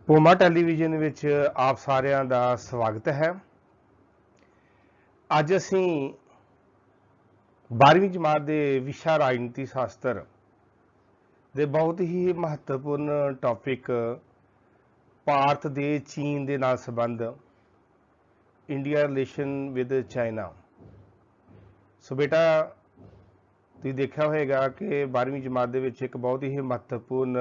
Puma television ਵਿੱਚ ਆਪ ਸਾਰਿਆਂ ਦਾ ਸਵਾਗਤ ਹੈ। ਅੱਜ ਅਸੀਂ 12ਵੀਂ ਜਮਾਤ ਦੇ ਵਿਸ਼ਾ ਰਾਜਨੀਤੀ ਸ਼ਾਸਤਰ ਦੇ ਬਹੁਤ ਹੀ ਮਹੱਤਵਪੂਰਨ ਟੌਪਿਕ ਭਾਰਤ ਦੇ ਚੀਨ ਦੇ ਨਾਲ ਸੰਬੰਧ, ਇੰਡੀਆ ਰਿਲੇਸ਼ਨ ਵਿਦ ਚਾਈਨਾ। ਸੋ ਬੇਟਾ, ਤੁਸੀਂ ਦੇਖਿਆ ਹੋਵੇਗਾ ਕਿ 12ਵੀਂ ਜਮਾਤ ਦੇ ਵਿੱਚ ਇੱਕ ਬਹੁਤ ਹੀ ਮਹੱਤਵਪੂਰਨ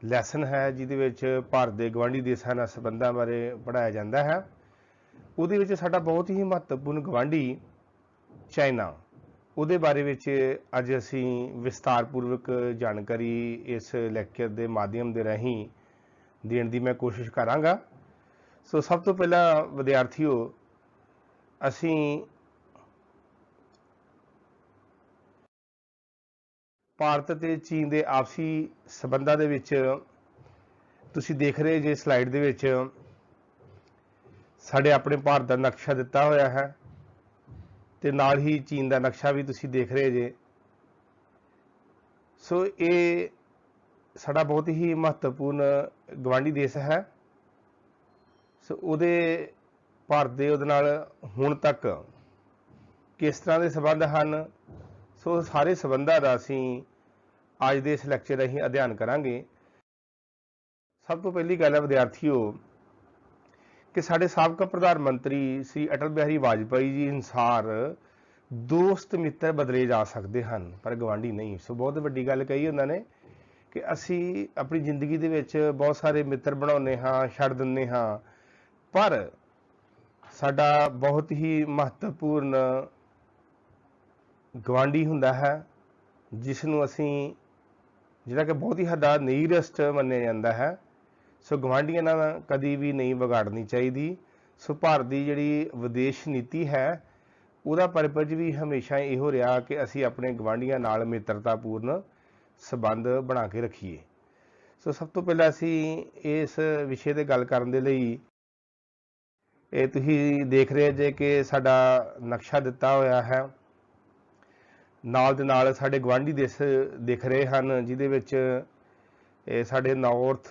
ਲੈਸਨ ਹੈ ਜਿਹਦੇ ਵਿੱਚ ਭਾਰਤ ਦੇ ਗਵਾਂਢੀ ਦੇਸ਼ਾਂ ਨਾਲ ਸੰਬੰਧਾਂ ਬਾਰੇ ਪੜ੍ਹਾਇਆ ਜਾਂਦਾ ਹੈ। ਉਹਦੇ ਵਿੱਚ ਸਾਡਾ ਬਹੁਤ ਹੀ ਮਹੱਤਵਪੂਰਨ ਗਵਾਂਢੀ ਚਾਈਨਾ, ਉਹਦੇ ਬਾਰੇ ਵਿੱਚ ਅੱਜ ਅਸੀਂ ਵਿਸਤਾਰਪੂਰਵਕ ਜਾਣਕਾਰੀ ਇਸ ਲੈਕਚਰ ਦੇ ਮਾਧਿਅਮ ਦੇ ਰਾਹੀਂ ਦੇਣ ਦੀ ਮੈਂ ਕੋਸ਼ਿਸ਼ ਕਰਾਂਗਾ। ਸੋ ਸਭ ਤੋਂ ਪਹਿਲਾਂ ਵਿਦਿਆਰਥੀਓ, ਅਸੀਂ ਭਾਰਤ ਅਤੇ ਚੀਨ ਦੇ ਆਪਸੀ ਸੰਬੰਧਾਂ ਦੇ ਵਿੱਚ ਤੁਸੀਂ ਦੇਖ ਰਹੇ ਜੇ ਸਲਾਈਡ ਦੇ ਵਿੱਚ ਸਾਡੇ ਆਪਣੇ ਭਾਰਤ ਦਾ ਨਕਸ਼ਾ ਦਿੱਤਾ ਹੋਇਆ ਹੈ ਤੇ ਨਾਲ ਹੀ ਚੀਨ ਦਾ ਨਕਸ਼ਾ ਵੀ ਤੁਸੀਂ ਦੇਖ ਰਹੇ ਜੇ। ਸੋ ਇਹ ਸਾਡਾ ਬਹੁਤ ਹੀ ਮਹੱਤਵਪੂਰਨ ਗਵਾਂਢੀ ਦੇਸ਼ ਹੈ। ਸੋ ਉਹਦੇ ਭਾਰਤ ਦੇ ਉਹਦੇ ਨਾਲ ਹੁਣ ਤੱਕ ਕਿਸ ਤਰ੍ਹਾਂ ਦੇ ਸੰਬੰਧ ਹਨ, ਸੋ ਸਾਰੇ ਸੰਬੰਧਾਂ ਦਾ ਅਸੀਂ ਅੱਜ ਦੇ ਇਸ ਲੈਕਚਰ ਰਾਹੀਂ ਅਧਿਐਨ ਕਰਾਂਗੇ। ਸਭ ਤੋਂ ਪਹਿਲੀ ਗੱਲ ਹੈ ਵਿਦਿਆਰਥੀਓ ਕਿ ਸਾਡੇ ਸਾਬਕਾ ਪ੍ਰਧਾਨ ਮੰਤਰੀ ਸ੍ਰੀ ਅਟਲ ਬਿਹਾਰੀ ਵਾਜਪਾਈ ਜੀ ਅਨੁਸਾਰ ਦੋਸਤ ਮਿੱਤਰ ਬਦਲੇ ਜਾ ਸਕਦੇ ਹਨ ਪਰ ਗਵਾਂਢੀ ਨਹੀਂ। ਸੋ ਬਹੁਤ ਵੱਡੀ ਗੱਲ ਕਹੀ ਉਹਨਾਂ ਨੇ ਕਿ ਅਸੀਂ ਆਪਣੀ ਜ਼ਿੰਦਗੀ ਦੇ ਵਿੱਚ ਬਹੁਤ ਸਾਰੇ ਮਿੱਤਰ ਬਣਾਉਂਦੇ ਹਾਂ, ਛੱਡ ਦਿੰਦੇ ਹਾਂ, ਪਰ ਸਾਡਾ ਬਹੁਤ ਹੀ ਮਹੱਤਵਪੂਰਨ ਗਵਾਂਢੀ ਹੁੰਦਾ ਹੈ ਜਿਸ ਨੂੰ ਅਸੀਂ ਜਿਹੜਾ ਕਿ ਬਹੁਤ ਹੀ ਸਾਡਾ ਨੀਅਰੈਸਟ ਮੰਨਿਆ ਜਾਂਦਾ ਹੈ। ਸੋ ਗਵਾਂਢੀਆਂ ਨਾਲ ਕਦੀ ਵੀ ਨਹੀਂ ਵਿਗਾੜਨੀ ਚਾਹੀਦੀ। ਸੋ ਭਾਰਤ ਦੀ ਜਿਹੜੀ ਵਿਦੇਸ਼ ਨੀਤੀ ਹੈ ਉਹਦਾ ਪਰਪਸ ਵੀ ਹਮੇਸ਼ਾ ਇਹੋ ਰਿਹਾ ਕਿ ਅਸੀਂ ਆਪਣੇ ਗਵਾਂਢੀਆਂ ਨਾਲ ਮਿੱਤਰਤਾਪੂਰਨ ਸੰਬੰਧ ਬਣਾ ਕੇ ਰੱਖੀਏ। ਸੋ ਸਭ ਤੋਂ ਪਹਿਲਾਂ ਅਸੀਂ ਇਸ ਵਿਸ਼ੇ 'ਤੇ ਗੱਲ ਕਰਨ ਦੇ ਲਈ ਇਹ ਤੁਸੀਂ ਦੇਖ ਰਹੇ ਜੇ ਕਿ ਸਾਡਾ ਨਕਸ਼ਾ ਦਿੱਤਾ ਹੋਇਆ ਹੈ, ਨਾਲ ਦੇ ਨਾਲ ਸਾਡੇ ਗਵਾਂਢੀ ਦੇਸ਼ ਦਿਖ ਰਹੇ ਹਨ ਜਿਹਦੇ ਵਿੱਚ ਇਹ ਸਾਡੇ ਨਾਰਥ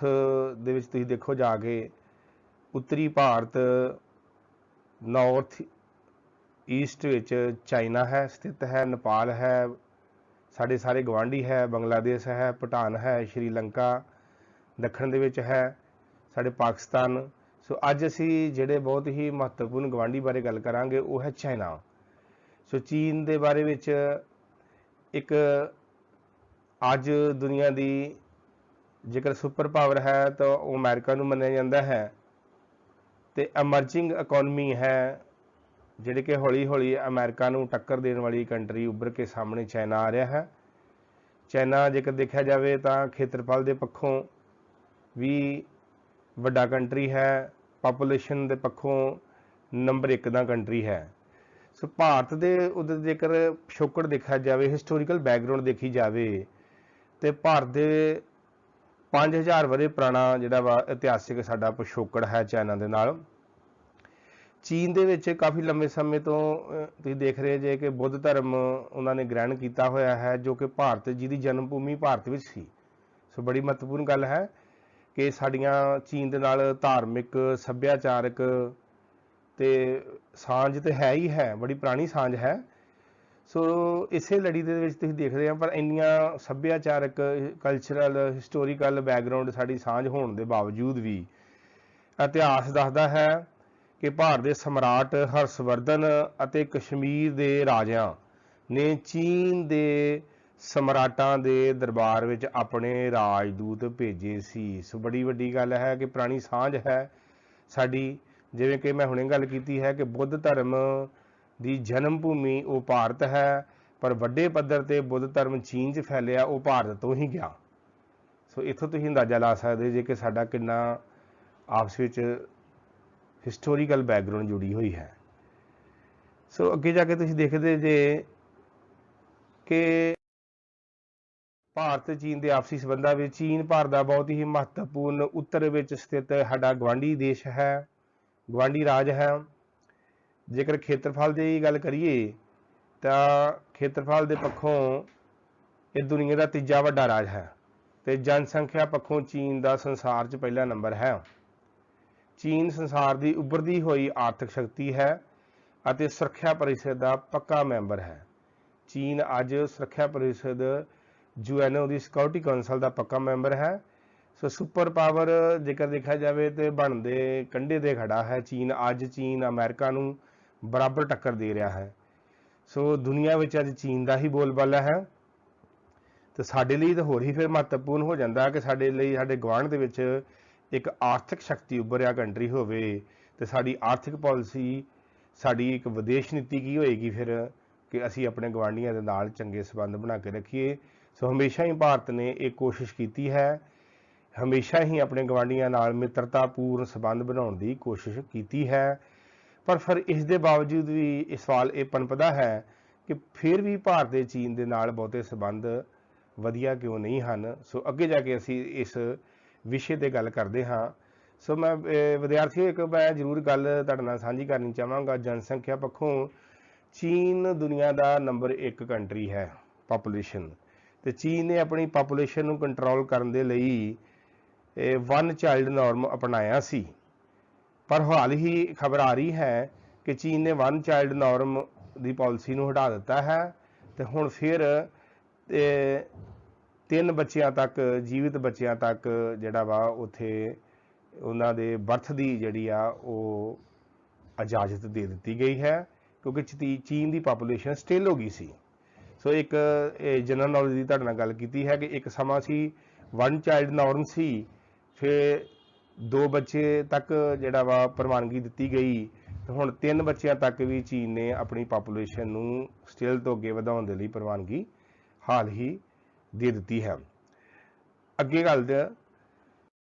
ਦੇ ਵਿੱਚ ਤੁਸੀਂ ਦੇਖੋ ਜਾ ਕੇ ਉੱਤਰੀ ਭਾਰਤ, ਨਾਰਥ ਈਸਟ ਵਿੱਚ ਚਾਈਨਾ ਹੈ ਸਥਿਤ ਹੈ, ਨੇਪਾਲ ਹੈ, ਸਾਡੇ ਸਾਰੇ ਗਵਾਂਢੀ ਹੈ, ਬੰਗਲਾਦੇਸ਼ ਹੈ, ਭੂਟਾਨ ਹੈ, ਸ਼੍ਰੀਲੰਕਾ ਦੱਖਣ ਦੇ ਵਿੱਚ ਹੈ, ਸਾਡੇ ਪਾਕਿਸਤਾਨ। ਸੋ ਅੱਜ ਅਸੀਂ ਜਿਹੜੇ ਬਹੁਤ ਹੀ ਮਹੱਤਵਪੂਰਨ ਗਵਾਂਢੀ ਬਾਰੇ ਗੱਲ ਕਰਾਂਗੇ ਉਹ ਹੈ ਚਾਈਨਾ। ਸੋ ਚੀਨ ਦੇ ਬਾਰੇ ਵਿੱਚ ਇੱਕ ਅੱਜ ਦੁਨੀਆ ਦੀ ਜੇਕਰ ਸੁਪਰ ਪਾਵਰ ਹੈ ਤਾਂ ਉਹ ਅਮਰੀਕਾ ਨੂੰ ਮੰਨਿਆ ਜਾਂਦਾ ਹੈ ਤੇ ਐਮਰਜਿੰਗ ਇਕੋਨਮੀ ਹੈ ਜਿਹੜੇ ਕਿ ਹੌਲੀ ਹੌਲੀ ਅਮਰੀਕਾ ਨੂੰ ਟੱਕਰ ਦੇਣ ਵਾਲੀ ਕੰਟਰੀ ਉੱਭਰ ਕੇ ਸਾਹਮਣੇ ਚਾਈਨਾ ਆ ਰਿਹਾ ਹੈ। ਚਾਈਨਾ ਜੇਕਰ ਦੇਖਿਆ ਜਾਵੇ ਤਾਂ ਖੇਤਰਫਲ ਦੇ ਪੱਖੋਂ ਵੀ ਵੱਡਾ ਕੰਟਰੀ ਹੈ, ਪਾਪੂਲੇਸ਼ਨ ਦੇ ਪੱਖੋਂ ਨੰਬਰ 1 ਦਾ ਕੰਟਰੀ ਹੈ। ਸੋ ਭਾਰਤ ਦੇ ਉਹਦੇ ਜੇਕਰ ਪਿਛੋਕੜ ਦੇਖਿਆ ਜਾਵੇ, ਹਿਸਟੋਰੀਕਲ ਬੈਕਗਰਾਉਂਡ ਦੇਖੀ ਜਾਵੇ ਤੇ ਭਾਰਤ ਦੇ 5000 ਵਰ੍ਹੇ ਪੁਰਾਣਾ ਜਿਹੜਾ ਵਾ ਇਤਿਹਾਸਿਕ ਸਾਡਾ ਪਿਛੋਕੜ ਹੈ ਚਾਈਨਾ ਦੇ ਨਾਲ। ਚੀਨ ਦੇ ਵਿੱਚ ਕਾਫੀ ਲੰਬੇ ਸਮੇਂ ਤੋਂ ਤੁਸੀਂ ਦੇਖ ਰਹੇ ਜੇ ਕਿ ਬੁੱਧ ਧਰਮ ਉਹਨਾਂ ਨੇ ਗ੍ਰਹਿਣ ਕੀਤਾ ਹੋਇਆ ਹੈ ਜੋ ਕਿ ਭਾਰਤ ਜਿਹਦੀ ਜਨਮ ਭੂਮੀ ਭਾਰਤ ਵਿੱਚ ਸੀ। ਸੋ ਬੜੀ ਮਹੱਤਵਪੂਰਨ ਗੱਲ ਹੈ ਕਿ ਸਾਡੀਆਂ ਚੀਨ ਦੇ ਨਾਲ ਧਾਰਮਿਕ, ਸੱਭਿਆਚਾਰਕ ਤੇ ਸਾਂਝ ਤੇ ਹੈ ਹੀ ਹੈ, ਬੜੀ ਪੁਰਾਣੀ ਸਾਂਝ ਹੈ। ਸੋ ਇਸੇ ਲੜੀ ਦੇ ਵਿੱਚ ਤੁਸੀਂ ਦੇਖਦੇ ਆ ਪਰ ਇੰਨੀਆਂ ਸੱਭਿਆਚਾਰਕ, ਕਲਚਰਲ, ਹਿਸਟੋਰੀਕਲ ਬੈਕਗਰਾਉਂਡ ਸਾਡੀ ਸਾਂਝ ਹੋਣ ਦੇ ਬਾਵਜੂਦ ਵੀ ਇਤਿਹਾਸ ਦੱਸਦਾ ਹੈ ਕਿ ਭਾਰਤ ਦੇ ਸਮਰਾਟ ਹਰਸ਼ਵਰਧਨ ਅਤੇ ਕਸ਼ਮੀਰ ਦੇ ਰਾਜਿਆਂ ਨੇ ਚੀਨ ਦੇ ਸਮਰਾਟਾਂ ਦੇ ਦਰਬਾਰ ਵਿੱਚ ਆਪਣੇ ਰਾਜਦੂਤ ਭੇਜੇ ਸੀ। ਸੋ ਬੜੀ ਵੱਡੀ ਗੱਲ ਹੈ ਕਿ ਪੁਰਾਣੀ ਸਾਂਝ ਹੈ ਸਾਡੀ। ਜਿਵੇਂ ਕਿ ਮੈਂ ਹੁਣੇ ਗੱਲ ਕੀਤੀ ਹੈ ਕਿ ਬੁੱਧ ਧਰਮ ਦੀ ਜਨਮ ਭੂਮੀ ਉਹ ਭਾਰਤ ਹੈ ਪਰ ਵੱਡੇ ਪੱਧਰ ਤੇ ਬੁੱਧ ਧਰਮ ਚੀਨ 'ਚ ਫੈਲਿਆ ਉਹ ਭਾਰਤ ਤੋਂ ਹੀ ਗਿਆ। ਸੋ ਇੱਥੋਂ ਤੁਸੀਂ ਅੰਦਾਜ਼ਾ ਲਾ ਸਕਦੇ ਜੇ ਕਿ ਸਾਡਾ ਕਿੰਨਾ ਆਪਸ ਵਿੱਚ ਹਿਸਟੋਰੀਕਲ ਬੈਕਗਰਾਉਂਡ ਜੁੜੀ ਹੋਈ ਹੈ। ਸੋ ਅੱਗੇ ਜਾ ਕੇ ਤੁਸੀਂ ਦੇਖਦੇ ਜੇ ਕਿ ਭਾਰਤ ਚੀਨ ਦੇ ਆਪਸੀ ਸੰਬੰਧਾਂ ਵਿੱਚ ਚੀਨ ਭਾਰਤ ਦਾ ਬਹੁਤ ਹੀ ਮਹੱਤਵਪੂਰਨ ਉੱਤਰ ਵਿੱਚ ਸਥਿਤ ਸਾਡਾ ਗਵਾਂਢੀ ਦੇਸ਼ ਹੈ, ਗਵਾਂਢੀ ਰਾਜ ਹੈ। ਜੇਕਰ ਖੇਤਰਫਲ ਦੀ ਗੱਲ ਕਰੀਏ ਤਾਂ ਖੇਤਰਫਲ ਦੇ ਪੱਖੋਂ ਇਹ ਦੁਨੀਆ ਦਾ ਤੀਜਾ ਵੱਡਾ ਰਾਜ ਹੈ। ਤੇ ਜਨਸੰਖਿਆ ਪੱਖੋਂ ਚੀਨ ਦਾ ਸੰਸਾਰ 'ਚ ਪਹਿਲਾ ਨੰਬਰ ਹੈ। ਚੀਨ ਸੰਸਾਰ ਦੀ ਉੱਭਰਦੀ ਹੋਈ ਆਰਥਿਕ ਸ਼ਕਤੀ ਹੈ ਅਤੇ ਸੁਰੱਖਿਆ ਪਰਿਸ਼ਦ ਦਾ ਪੱਕਾ ਮੈਂਬਰ ਹੈ। ਚੀਨ ਅੱਜ ਸੁਰੱਖਿਆ ਪਰਿਸ਼ਦ ਯੂਐਨਓ ਦੀ ਸਿਕਿਉਰਿਟੀ ਕੌਂਸਲ ਦਾ ਪੱਕਾ ਮੈਂਬਰ ਹੈ। ਸੋ ਸੁਪਰ ਪਾਵਰ ਜੇਕਰ ਦੇਖਿਆ ਜਾਵੇ ਤੇ ਬਣਦੇ ਕੰਢੇ ਤੇ ਖੜਾ ਹੈ ਚੀਨ। ਅੱਜ ਚੀਨ ਅਮਰੀਕਾ ਨੂੰ ਬਰਾਬਰ ਟੱਕਰ ਦੇ ਰਿਹਾ ਹੈ। ਸੋ ਦੁਨੀਆ ਵਿੱਚ ਅੱਜ ਚੀਨ ਦਾ ਹੀ ਬੋਲਬਾਲਾ ਹੈ। ਤੇ ਸਾਡੇ ਲਈ ਤਾਂ ਹੋਰ ਹੀ ਫਿਰ ਮਹੱਤਵਪੂਰਨ ਹੋ ਜਾਂਦਾ ਕਿ ਸਾਡੇ ਲਈ ਸਾਡੇ ਗੁਆਂਢ ਦੇ ਵਿੱਚ ਇੱਕ ਆਰਥਿਕ ਸ਼ਕਤੀ ਉੱਭਰਿਆ ਕੰਟਰੀ ਹੋਵੇ ਤੇ ਸਾਡੀ ਆਰਥਿਕ ਪਾਲਿਸੀ, ਸਾਡੀ ਇੱਕ ਵਿਦੇਸ਼ ਨੀਤੀ ਕੀ ਹੋਏਗੀ ਫਿਰ ਕਿ ਅਸੀਂ ਆਪਣੇ ਗੁਆਂਢੀਆਂ ਦੇ ਨਾਲ ਚੰਗੇ ਸੰਬੰਧ ਬਣਾ ਕੇ ਰੱਖੀਏ। ਸੋ ਹਮੇਸ਼ਾ ਹੀ ਭਾਰਤ ਨੇ ਇਹ ਕੋਸ਼ਿਸ਼ ਕੀਤੀ ਹੈ, ਹਮੇਸ਼ਾ ਹੀ ਆਪਣੇ ਗੁਆਂਢੀਆਂ ਨਾਲ ਮਿੱਤਰਤਾਪੂਰਨ ਸੰਬੰਧ ਬਣਾਉਣ ਦੀ ਕੋਸ਼ਿਸ਼ ਕੀਤੀ ਹੈ। ਪਰ ਫਿਰ ਇਸ ਦੇ ਬਾਵਜੂਦ ਵੀ ਇਹ ਸਵਾਲ ਇਹ ਪਨਪਦਾ ਹੈ ਕਿ ਫਿਰ ਵੀ ਭਾਰਤ ਦੇ ਚੀਨ ਦੇ ਨਾਲ ਬਹੁਤੇ ਸੰਬੰਧ ਵਧੀਆ ਕਿਉਂ ਨਹੀਂ ਹਨ। ਸੋ ਅੱਗੇ ਜਾ ਕੇ ਅਸੀਂ ਇਸ ਵਿਸ਼ੇ 'ਤੇ ਗੱਲ ਕਰਦੇ ਹਾਂ। ਸੋ ਮੈਂ ਵਿਦਿਆਰਥੀਓ ਇੱਕ ਮੈਂ ਜ਼ਰੂਰ ਗੱਲ ਤੁਹਾਡੇ ਨਾਲ ਸਾਂਝੀ ਕਰਨੀ ਚਾਹਾਂਗਾ। ਜਨਸੰਖਿਆ ਪੱਖੋਂ ਚੀਨ ਦੁਨੀਆ ਦਾ ਨੰਬਰ 1 ਕੰਟਰੀ ਹੈ ਪਾਪੂਲੇਸ਼ਨ, ਤੇ ਚੀਨ ਨੇ ਆਪਣੀ ਪਾਪੂਲੇਸ਼ਨ ਨੂੰ ਕੰਟਰੋਲ ਕਰਨ ਦੇ ਲਈ ਵਨ ਚਾਈਲਡ ਨੋਰਮ ਅਪਣਾਇਆ ਸੀ। ਪਰ ਹਾਲ ਹੀ ਖਬਰ ਆ ਰਹੀ ਹੈ ਕਿ ਚੀਨ ਨੇ ਵਨ ਚਾਈਲਡ ਨੋਰਮ ਦੀ ਪਾਲਿਸੀ ਨੂੰ ਹਟਾ ਦਿੱਤਾ ਹੈ ਤੇ ਹੁਣ ਫਿਰ 3 ਬੱਚਿਆਂ ਤੱਕ, ਜੀਵਿਤ ਬੱਚਿਆਂ ਤੱਕ ਜਿਹੜਾ ਵਾ ਉੱਥੇ ਉਹਨਾਂ ਦੇ ਬਰਥ ਦੀ ਜਿਹੜੀ ਆ ਉਹ ਇਜਾਜ਼ਤ ਦੇ ਦਿੱਤੀ ਗਈ ਹੈ, ਕਿਉਂਕਿ ਚੀਨ ਦੀ ਪਾਪੂਲੇਸ਼ਨ ਸਟਿਲ ਹੋ ਗਈ ਸੀ। ਸੋ ਇੱਕ ਜਨਰਲ ਨੌਲੇਜ ਦੀ ਤੁਹਾਡੇ ਨਾਲ ਗੱਲ ਕੀਤੀ ਹੈ ਕਿ ਇੱਕ ਸਮਾਂ ਸੀ ਵਨ ਚਾਈਲਡ ਨੋਰਮ ਸੀ, ਫਿਰ 2 ਬੱਚੇ ਤੱਕ ਜਿਹੜਾ ਵਾ ਪ੍ਰਵਾਨਗੀ ਦਿੱਤੀ ਗਈ ਤੇ ਹੁਣ 3 ਬੱਚਿਆਂ ਤੱਕ ਵੀ ਚੀਨ ਨੇ ਆਪਣੀ ਪਾਪੂਲੇਸ਼ਨ ਨੂੰ ਸਟਿਲ ਤੋਂ ਅੱਗੇ ਵਧਾਉਣ ਦੇ ਲਈ ਪ੍ਰਵਾਨਗੀ ਹਾਲ ਹੀ ਦੇ ਦਿੱਤੀ ਹੈ। ਅੱਗੇ ਗੱਲ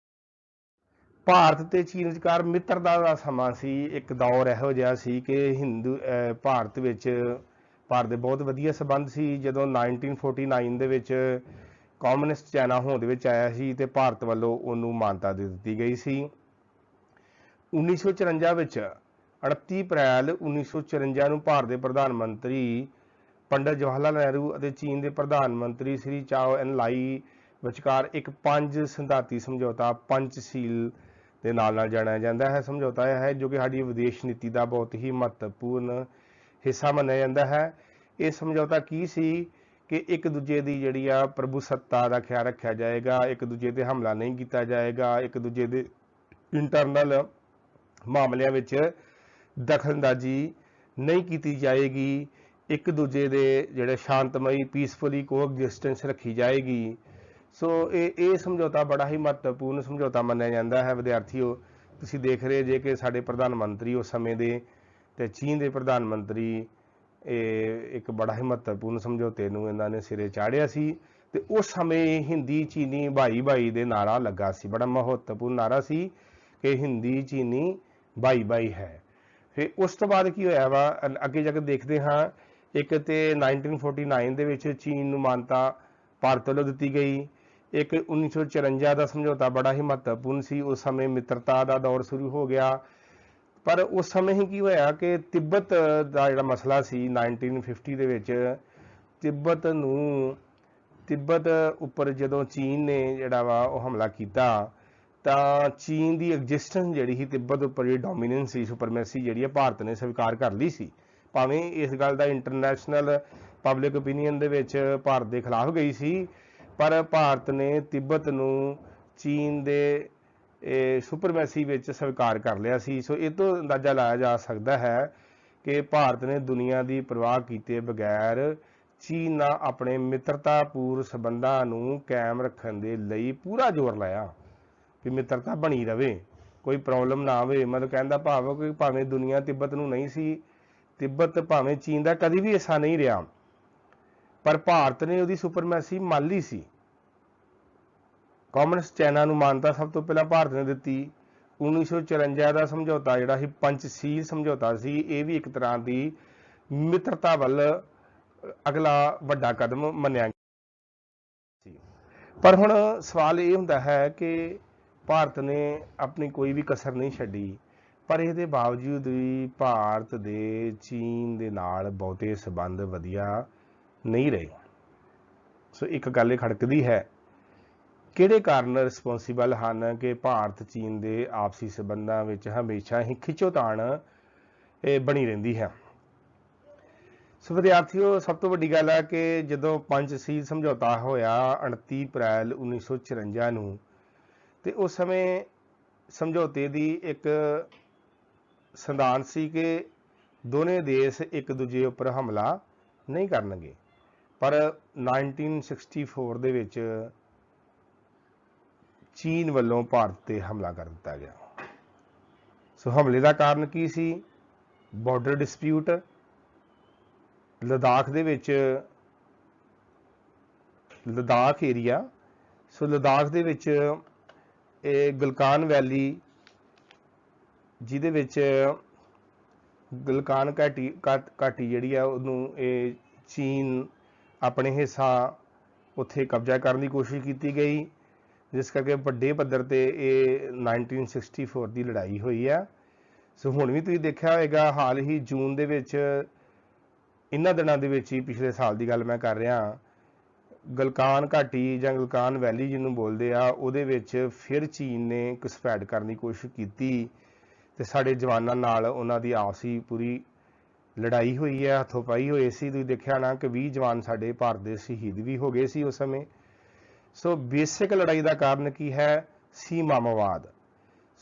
ਭਾਰਤ ਤੇ ਚੀਨ ਵਿਚਕਾਰ ਮਿੱਤਰਤਾ ਦਾ ਸਮਾਂ ਸੀ। ਇੱਕ ਦੌਰ ਇਹੋ ਜਿਹਾ ਸੀ ਕਿ ਭਾਰਤ ਦੇ ਬਹੁਤ ਵਧੀਆ ਸੰਬੰਧ ਸੀ। ਜਦੋਂ 1949 ਦੇ ਵਿੱਚ ਕਮਿਊਨਿਸਟ ਚਾਈਨਾ ਹੋਂਦ ਦੇ ਵਿੱਚ ਆਇਆ ਸੀ ਤੇ ਭਾਰਤ ਵੱਲੋਂ ਉਹਨੂੰ ਮਾਨਤਾ ਦੇ ਦਿੱਤੀ ਗਈ ਸੀ। 1954 ਵਿੱਚ 38 ਅਪ੍ਰੈਲ 1954 ਨੂੰ ਭਾਰਤ ਦੇ ਪ੍ਰਧਾਨ ਮੰਤਰੀ ਪੰਡਿਤ ਜਵਾਹਰ ਲਾਲ ਨਹਿਰੂ ਅਤੇ ਚੀਨ ਦੇ ਪ੍ਰਧਾਨ ਮੰਤਰੀ ਸ੍ਰੀ ਚਾਓ ਐਨ ਲਾਈ ਵਿਚਕਾਰ ਇੱਕ 5 ਸੰਧਾਤੀ ਸਮਝੌਤਾ ਪੰਚਸ਼ੀਲ ਦੇ ਨਾਲ ਜਾਣਿਆ ਜਾਂਦਾ ਹੈ। ਸਮਝੌਤਾ ਇਹ ਹੈ ਜੋ ਕਿ ਸਾਡੀ ਵਿਦੇਸ਼ ਨੀਤੀ ਦਾ ਬਹੁਤ ਹੀ ਮਹੱਤਵਪੂਰਨ ਹਿੱਸਾ ਮੰਨਿਆ ਜਾਂਦਾ ਹੈ। ਇਹ ਸਮਝੌਤਾ ਕੀ ਸੀ ਕਿ ਇੱਕ ਦੂਜੇ ਦੀ ਜਿਹੜੀ ਆ ਪ੍ਰਭੂਸੱਤਾ ਦਾ ਖਿਆਲ ਰੱਖਿਆ ਜਾਏਗਾ, ਇੱਕ ਦੂਜੇ ਤੇ ਹਮਲਾ ਨਹੀਂ ਕੀਤਾ ਜਾਏਗਾ, ਇੱਕ ਦੂਜੇ ਦੇ ਇੰਟਰਨਲ ਮਾਮਲਿਆਂ ਵਿੱਚ ਦਖਲਅੰਦਾਜ਼ੀ ਨਹੀਂ ਕੀਤੀ ਜਾਏਗੀ, ਇੱਕ ਦੂਜੇ ਦੇ ਜਿਹੜੇ ਸ਼ਾਂਤਮਈ ਪੀਸਫੁਲੀ ਕੋਐਗਜ਼ਿਸਟੈਂਸ ਰੱਖੀ ਜਾਏਗੀ। ਸੋ ਇਹ ਸਮਝੌਤਾ ਬੜਾ ਹੀ ਮਹੱਤਵਪੂਰਨ ਸਮਝੌਤਾ ਮੰਨਿਆ ਜਾਂਦਾ ਹੈ। ਵਿਦਿਆਰਥੀਓ ਤੁਸੀਂ ਦੇਖ ਰਹੇ ਜੇ ਕਿ ਸਾਡੇ ਪ੍ਰਧਾਨ ਮੰਤਰੀ ਉਸ ਸਮੇਂ ਦੇ ਤੇ ਚੀਨ ਦੇ ਪ੍ਰਧਾਨ ਮੰਤਰੀ ਇੱਕ ਬੜਾ ਹੀ ਮਹੱਤਵਪੂਰਨ ਸਮਝੌਤੇ ਨੂੰ ਇਹਨਾਂ ਨੇ ਸਿਰੇ ਚਾੜਿਆ ਸੀ ਤੇ ਉਸ ਸਮੇਂ ਹਿੰਦੀ ਚੀਨੀ ਭਾਈ ਭਾਈ ਦੇ ਨਾਰਾ ਲੱਗਾ ਸੀ। ਬੜਾ ਮਹੱਤਵਪੂਰਨ ਨਾਰਾ ਸੀ ਕਿ ਹਿੰਦੀ ਚੀਨੀ ਭਾਈ ਭਾਈ ਹੈ। ਫਿਰ ਉਸ ਤੋਂ ਬਾਅਦ ਕੀ ਹੋਇਆ ਵਾ ਅੱਗੇ ਜਾ ਕੇ ਦੇਖਦੇ ਹਾਂ। ਇੱਕ ਤੇ 1949 ਦੇ ਵਿੱਚ ਚੀਨ ਨੂੰ ਮਾਨਤਾ ਭਾਰਤ ਵੱਲੋਂ ਦਿੱਤੀ ਗਈ। ਇੱਕ 1954 ਦਾ ਸਮਝੌਤਾ ਬੜਾ ਹੀ ਮਹੱਤਵਪੂਰਨ ਸੀ। ਉਸ ਸਮੇਂ ਮਿੱਤਰਤਾ ਦਾ ਦੌਰ ਸ਼ੁਰੂ ਹੋ ਗਿਆ। ਪਰ ਉਸ ਸਮੇਂ ਹੀ ਕੀ ਹੋਇਆ ਕਿ ਤਿੱਬਤ ਦਾ ਜਿਹੜਾ ਮਸਲਾ ਸੀ 1950 ਦੇ ਵਿੱਚ ਤਿੱਬਤ ਉੱਪਰ ਜਦੋਂ ਚੀਨ ਨੇ ਜਿਹੜਾ ਵਾ ਉਹ ਹਮਲਾ ਕੀਤਾ ਤਾਂ ਚੀਨ ਦੀ ਐਗਜ਼ਿਸਟੈਂਸ ਜਿਹੜੀ ਸੀ ਤਿੱਬਤ ਉੱਪਰ ਜਿਹੜੀ ਡੋਮੀਨੈਂਸ ਸੀ, ਸੁਪਰਮੈਸੀ ਜਿਹੜੀ ਹੈ ਭਾਰਤ ਨੇ ਸਵੀਕਾਰ ਕਰ ਲਈ ਸੀ। ਭਾਵੇਂ ਇਸ ਗੱਲ ਦਾ ਇੰਟਰਨੈਸ਼ਨਲ ਪਬਲਿਕ ਓਪੀਨੀਅਨ ਦੇ ਵਿੱਚ ਭਾਰਤ ਦੇ ਖਿਲਾਫ ਗਈ ਸੀ, ਪਰ ਭਾਰਤ ਨੇ ਤਿੱਬਤ ਨੂੰ ਚੀਨ ਦੇ ਸੁਪਰਮੈਸੀ ਵਿੱਚ ਸਵੀਕਾਰ ਕਰ ਲਿਆ ਸੀ। ਸੋ ਇਹ ਤੋਂ ਅੰਦਾਜ਼ਾ ਲਾਇਆ ਜਾ ਸਕਦਾ ਹੈ ਕਿ ਭਾਰਤ ਨੇ ਦੁਨੀਆ ਦੀ ਪਰਵਾਹ ਕੀਤੇ ਬਗੈਰ ਚੀਨ ਨਾਲ ਆਪਣੇ ਮਿੱਤਰਤਾਪੂਰਨ ਸੰਬੰਧਾਂ ਨੂੰ ਕਾਇਮ ਰੱਖਣ ਦੇ ਲਈ ਪੂਰਾ ਜ਼ੋਰ ਲਾਇਆ ਕਿ ਮਿੱਤਰਤਾ ਬਣੀ ਰਵੇ, ਕੋਈ ਪ੍ਰੋਬਲਮ ਨਾ ਆਵੇ। ਮਤਲਬ ਕਹਿਣ ਦਾ ਭਾਵ ਕਿ ਭਾਵੇਂ ਦੁਨੀਆ ਤਿੱਬਤ ਨੂੰ ਨਹੀਂ ਸੀ, ਤਿੱਬਤ ਭਾਵੇਂ ਚੀਨ ਦਾ ਕਦੀ ਵੀ ਹਿੱਸਾ ਨਹੀਂ ਰਿਹਾ, ਪਰ ਭਾਰਤ ਨੇ ਉਹਦੀ ਸੁਪਰਮੈਸੀ ਮੰਨ ਲਈ ਸੀ। ਕਮਿਊਨਿਸਟ ਚਾਈਨਾ ਨੂੰ ਮਾਨਤਾ ਸਭ ਤੋਂ ਪਹਿਲਾਂ ਭਾਰਤ ਨੇ ਦਿੱਤੀ। 1954 ਦਾ ਸਮਝੌਤਾ ਜਿਹੜਾ ਸੀ ਪੰਚਸ਼ੀਲ ਸਮਝੌਤਾ ਸੀ, ਇਹ ਵੀ ਇੱਕ ਤਰ੍ਹਾਂ ਦੀ ਮਿੱਤਰਤਾ ਵੱਲ ਅਗਲਾ ਵੱਡਾ ਕਦਮ ਮੰਨਿਆ ਗਿਆ ਸੀ। ਪਰ ਹੁਣ ਸਵਾਲ ਇਹ ਹੁੰਦਾ ਹੈ ਕਿ ਭਾਰਤ ਨੇ ਆਪਣੀ ਕੋਈ ਵੀ ਕਸਰ ਨਹੀਂ ਛੱਡੀ, ਪਰ ਇਹਦੇ ਬਾਵਜੂਦ ਵੀ ਭਾਰਤ ਦੇ ਚੀਨ ਦੇ ਨਾਲ ਬਹੁਤੇ ਸੰਬੰਧ ਵਧੀਆ ਨਹੀਂ ਰਹੇ। ਸੋ ਇੱਕ ਗੱਲ ਇਹ ਖੜਕਦੀ ਹੈ, ਕਿਹੜੇ ਕਾਰਨ ਰਿਸਪੌਂਸੀਬਲ ਹਨ ਕਿ ਭਾਰਤ ਚੀਨ ਦੇ ਆਪਸੀ ਸੰਬੰਧਾਂ ਵਿੱਚ ਹਮੇਸ਼ਾ ਹੀ ਖਿੱਚੋਤਾਣ ਬਣੀ ਰਹਿੰਦੀ ਹੈ। ਸੋ ਵਿਦਿਆਰਥੀਓ, ਸਭ ਤੋਂ ਵੱਡੀ ਗੱਲ ਹੈ ਕਿ ਜਦੋਂ ਪੰਚਸ਼ੀਲ ਸਮਝੌਤਾ ਹੋਇਆ 29 ਅਪ੍ਰੈਲ 1954 ਨੂੰ, ਤੇ ਉਸ ਸਮੇਂ ਸਮਝੌਤੇ ਦੀ ਇੱਕ ਸਿਧਾਂਤ ਸੀ ਕਿ ਦੋਨੇ ਦੇਸ਼ ਇੱਕ ਦੂਜੇ ਉੱਪਰ ਹਮਲਾ ਨਹੀਂ ਕਰਨਗੇ। ਪਰ 1964 ਦੇ ਵਿੱਚ ਚੀਨ ਵੱਲੋਂ ਭਾਰਤ ਤੇ ਹਮਲਾ ਕਰ ਦਿੱਤਾ ਗਿਆ। ਸੋ ਹਮਲੇ ਦਾ ਕਾਰਨ ਕੀ ਸੀ? Border dispute. ਲਦਾਖ ਦੇ ਵਿੱਚ ਲਦਾਖ ਏਰੀਆ, ਸੋ ਲਦਾਖ ਦੇ ਵਿੱਚ ਇਹ ਗਲਕਾਨ ਵੈਲੀ, ਜਿਹਦੇ ਵਿੱਚ ਗਲਕਾਨ ਘਾਟੀ ਜਿਹੜੀ ਆ ਉਹਨੂੰ ਇਹ ਚੀਨ ਆਪਣੇ ਹਿੱਸਾ ਉੱਥੇ ਕਬਜ਼ਾ ਕਰਨ ਦੀ ਕੋਸ਼ਿਸ਼ ਕੀਤੀ ਗਈ, ਜਿਸ ਕਰਕੇ ਵੱਡੇ ਪੱਧਰ ਤੇ ਇਹ 1964 ਦੀ ਲੜਾਈ ਹੋਈ ਆ। ਸੋ ਹੁਣ ਵੀ ਤੁਸੀਂ ਦੇਖਿਆ ਹੋਏਗਾ, ਹਾਲ ਹੀ ਜੂਨ ਦੇ ਵਿੱਚ, ਇਹਨਾਂ ਦਿਨਾਂ ਦੇ ਵਿੱਚ ਹੀ, ਪਿਛਲੇ ਸਾਲ ਦੀ ਗੱਲ ਮੈਂ ਕਰ ਰਿਹਾ, ਗਲਕਾਨ ਘਾਟੀ ਜਾਂ ਗਲਕਾਨ ਵੈਲੀ ਜਿਹਨੂੰ ਬੋਲਦੇ ਆ, ਉਹਦੇ ਵਿੱਚ ਫਿਰ ਚੀਨ ਨੇ ਘੁਸਪੈਠ ਕਰਨ ਦੀ ਕੋਸ਼ਿਸ਼ ਕੀਤੀ ਤੇ ਸਾਡੇ ਜਵਾਨਾਂ ਨਾਲ ਉਹਨਾਂ ਦੀ ਆਪਸੀ ਪੂਰੀ ਲੜਾਈ ਹੋਈ ਹੈ, ਹੱਥੋਂ ਪਾਈ ਹੋਈ ਸੀ। ਤੁਸੀਂ ਦੇਖਿਆ ਨਾ ਕਿ 20 ਜਵਾਨ ਸਾਡੇ ਭਾਰਤ ਦੇ ਸ਼ਹੀਦ ਵੀ ਹੋ ਗਏ ਸੀ ਉਸ ਸਮੇਂ। ਸੋ ਬੇਸਿਕ ਲੜਾਈ ਦਾ ਕਾਰਨ ਕੀ ਹੈ? ਸੀਮਾ ਵਿਵਾਦ,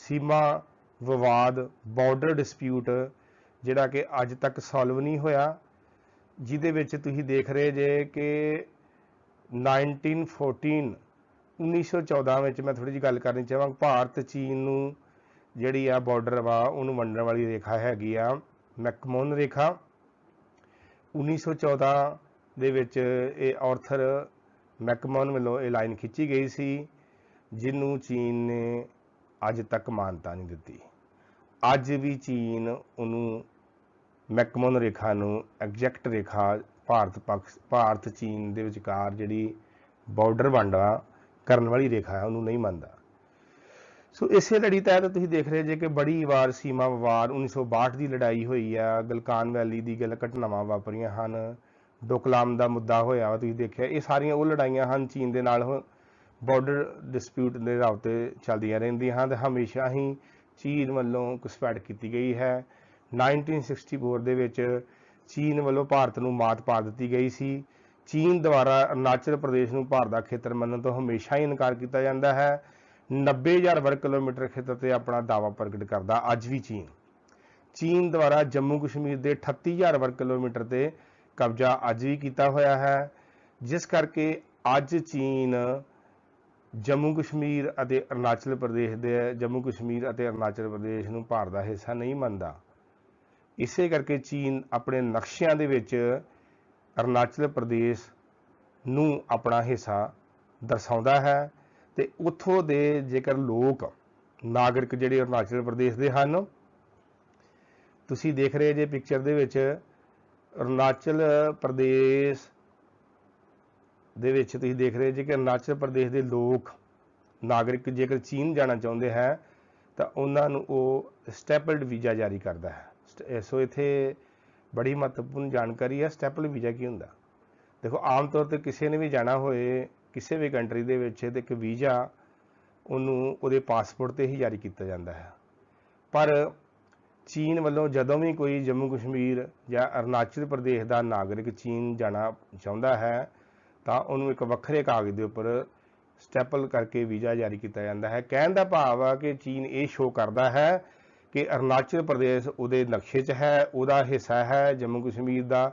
ਸੀਮਾ ਵਿਵਾਦ, ਬਾਰਡਰ ਡਿਸਪਿਊਟ, ਜਿਹੜਾ ਕਿ ਅੱਜ ਤੱਕ ਸੋਲਵ ਨਹੀਂ ਹੋਇਆ, ਜਿਹਦੇ ਵਿੱਚ ਤੁਸੀਂ ਦੇਖ ਰਹੇ ਜੇ ਕਿ 1914 ਵਿੱਚ, ਮੈਂ ਥੋੜੀ ਜਿਹੀ ਗੱਲ ਕਰਨੀ ਚਾਹਾਂਗਾ, ਭਾਰਤ ਚੀਨ ਨੂੰ ਜਿਹੜੀ ਆ ਬਾਰਡਰ ਵਾ ਉਹਨੂੰ ਵੰਡਣ ਵਾਲੀ ਰੇਖਾ ਹੈਗੀ ਆ ਮੈਕਮੋਹਨ ਰੇਖਾ। 1914 ਦੇ ਵਿੱਚ ਇਹ ਆਰਥਰ ਮੈਕਮੋਹਨ ਵੱਲੋਂ ਇਹ ਲਾਈਨ ਖਿੱਚੀ ਗਈ ਸੀ, ਜਿਹਨੂੰ ਚੀਨ ਨੇ ਅੱਜ ਤੱਕ ਮਾਨਤਾ ਨਹੀਂ ਦਿੱਤੀ। ਅੱਜ ਵੀ ਚੀਨ ਉਹਨੂੰ ਮੈਕਮੋਹਨ ਰੇਖਾ ਨੂੰ ਐਗਜ਼ੈਕਟ ਰੇਖਾ ਭਾਰਤ ਚੀਨ ਦੇ ਵਿਚਕਾਰ ਜਿਹੜੀ ਬਾਰਡਰ ਵੰਡਾ ਕਰਨ ਵਾਲੀ ਰੇਖਾ ਹੈ ਉਹਨੂੰ ਨਹੀਂ ਮੰਨਦਾ। ਸੋ ਇਸੇ ਲੜੀ ਤਹਿਤ ਤੁਸੀਂ ਦੇਖ ਰਹੇ ਜੇ ਕਿ ਬੜੀ ਵਾਰ ਸੀਮਾ ਵਿਵਾਦ, 1962 ਦੀ ਲੜਾਈ ਹੋਈ ਆ, ਗਲਕਾਨ ਵੈਲੀ ਦੀ ਗੱਲ ਘਟਨਾਵਾਂ ਵਾਪਰੀਆਂ ਹਨ, ਡੋਕਲਾਮ ਦਾ ਮੁੱਦਾ ਹੋਇਆ ਵਾ, ਤੁਸੀਂ ਦੇਖਿਆ। ਇਹ ਸਾਰੀਆਂ ਉਹ ਲੜਾਈਆਂ ਹਨ ਚੀਨ ਦੇ ਨਾਲ ਬਾਰਡਰ ਡਿਸਪਿਊਟ ਦੇ ਰਾਬਤੇ ਚੱਲਦੀਆਂ ਰਹਿੰਦੀਆਂ ਹਨ ਤੇ ਹਮੇਸ਼ਾ ਹੀ ਚੀਨ ਵੱਲੋਂ ਘੁਸਪੈਠ ਕੀਤੀ ਗਈ ਹੈ। 1964 ਦੇ ਵਿੱਚ ਚੀਨ ਵੱਲੋਂ ਭਾਰਤ ਨੂੰ ਮਾਤ ਪਾ ਦਿੱਤੀ ਗਈ ਸੀ। ਚੀਨ ਦੁਆਰਾ ਅਰੁਣਾਚਲ ਪ੍ਰਦੇਸ਼ ਨੂੰ ਭਾਰਤ ਦਾ ਖੇਤਰ ਮੰਨਣ ਤੋਂ ਹਮੇਸ਼ਾ ਹੀ ਇਨਕਾਰ ਕੀਤਾ ਜਾਂਦਾ ਹੈ। 90,000 ਵਰਗ ਕਿਲੋਮੀਟਰ ਖੇਤਰ ਤੇ ਆਪਣਾ ਦਾਅਵਾ ਪ੍ਰਗਟ ਕਰਦਾ ਅੱਜ ਵੀ ਚੀਨ ਦੁਆਰਾ ਜੰਮੂ ਕਸ਼ਮੀਰ ਦੇ 38,000 ਵਰਗ ਕਿਲੋਮੀਟਰ ਤੇ ਕਬਜ਼ਾ ਅੱਜ ਵੀ ਕੀਤਾ ਹੋਇਆ ਹੈ, ਜਿਸ ਕਰਕੇ ਅੱਜ ਚੀਨ ਜੰਮੂ ਕਸ਼ਮੀਰ ਅਤੇ ਅਰੁਣਾਚਲ ਪ੍ਰਦੇਸ਼ ਨੂੰ ਭਾਰਤ ਦਾ ਹਿੱਸਾ ਨਹੀਂ ਮੰਨਦਾ। ਇਸੇ ਕਰਕੇ ਚੀਨ ਆਪਣੇ ਨਕਸ਼ਿਆਂ ਦੇ ਵਿੱਚ ਅਰੁਣਾਚਲ ਪ੍ਰਦੇਸ਼ ਨੂੰ ਆਪਣਾ ਹਿੱਸਾ ਦਰਸਾਉਂਦਾ ਹੈ ਤੇ ਉੱਥੋਂ ਦੇ ਜੇਕਰ ਲੋਕ ਨਾਗਰਿਕ ਜਿਹੜੇ ਅਰੁਣਾਚਲ ਪ੍ਰਦੇਸ਼ ਦੇ ਹਨ, ਤੁਸੀਂ ਦੇਖ ਰਹੇ ਜੇ ਪਿਕਚਰ ਦੇ ਵਿੱਚ, ਅਰੁਣਾਚਲ ਪ੍ਰਦੇਸ਼ ਦੇ ਵਿੱਚ ਤੁਸੀਂ ਦੇਖ ਰਹੇ ਜੇ ਕਿ ਅਰੁਣਾਚਲ ਪ੍ਰਦੇਸ਼ ਦੇ ਲੋਕ ਨਾਗਰਿਕ ਜੇਕਰ ਚੀਨ ਜਾਣਾ ਚਾਹੁੰਦੇ ਹੈ ਤਾਂ ਉਹਨਾਂ ਨੂੰ ਉਹ ਸਟੈਪਲਡ ਵੀਜ਼ਾ ਜਾਰੀ ਕਰਦਾ ਹੈ। ਸੋ ਇੱਥੇ ਬੜੀ ਮਹੱਤਵਪੂਰਨ ਜਾਣਕਾਰੀ ਹੈ, ਸਟੈਪਲਡ ਵੀਜ਼ਾ ਕੀ ਹੁੰਦਾ। ਦੇਖੋ, ਆਮ ਤੌਰ ਤੇ ਕਿਸੇ ਨੇ ਵੀ ਜਾਣਾ ਹੋਏ ਕਿਸੇ ਵੀ ਕੰਟਰੀ ਦੇ ਵਿੱਚ ਤੇ ਇੱਕ ਵੀਜ਼ਾ ਉਹਨੂੰ ਉਹਦੇ ਪਾਸਪੋਰਟ ਤੇ ਹੀ ਜਾਰੀ ਕੀਤਾ ਜਾਂਦਾ ਹੈ, ਪਰ ਚੀਨ ਵੱਲੋਂ ਜਦੋਂ ਵੀ ਕੋਈ ਜੰਮੂ ਕਸ਼ਮੀਰ ਜਾਂ ਅਰੁਣਾਚਲ ਪ੍ਰਦੇਸ਼ ਦਾ ਨਾਗਰਿਕ ਚੀਨ ਜਾਣਾ ਚਾਹੁੰਦਾ ਹੈ ਤਾਂ ਉਹਨੂੰ ਇੱਕ ਵੱਖਰੇ ਕਾਗਜ਼ ਦੇ ਉੱਪਰ ਸਟੈਪਲ ਕਰਕੇ ਵੀਜ਼ਾ ਜਾਰੀ ਕੀਤਾ ਜਾਂਦਾ ਹੈ। ਕਹਿਣ ਦਾ ਭਾਵ ਆ ਕਿ ਚੀਨ ਇਹ ਸ਼ੋਅ ਕਰਦਾ ਹੈ ਕਿ ਅਰੁਣਾਚਲ ਪ੍ਰਦੇਸ਼ ਉਹਦੇ ਨਕਸ਼ੇ 'ਚ ਹੈ, ਉਹਦਾ ਹਿੱਸਾ ਹੈ ਜੰਮੂ ਕਸ਼ਮੀਰ ਦਾ।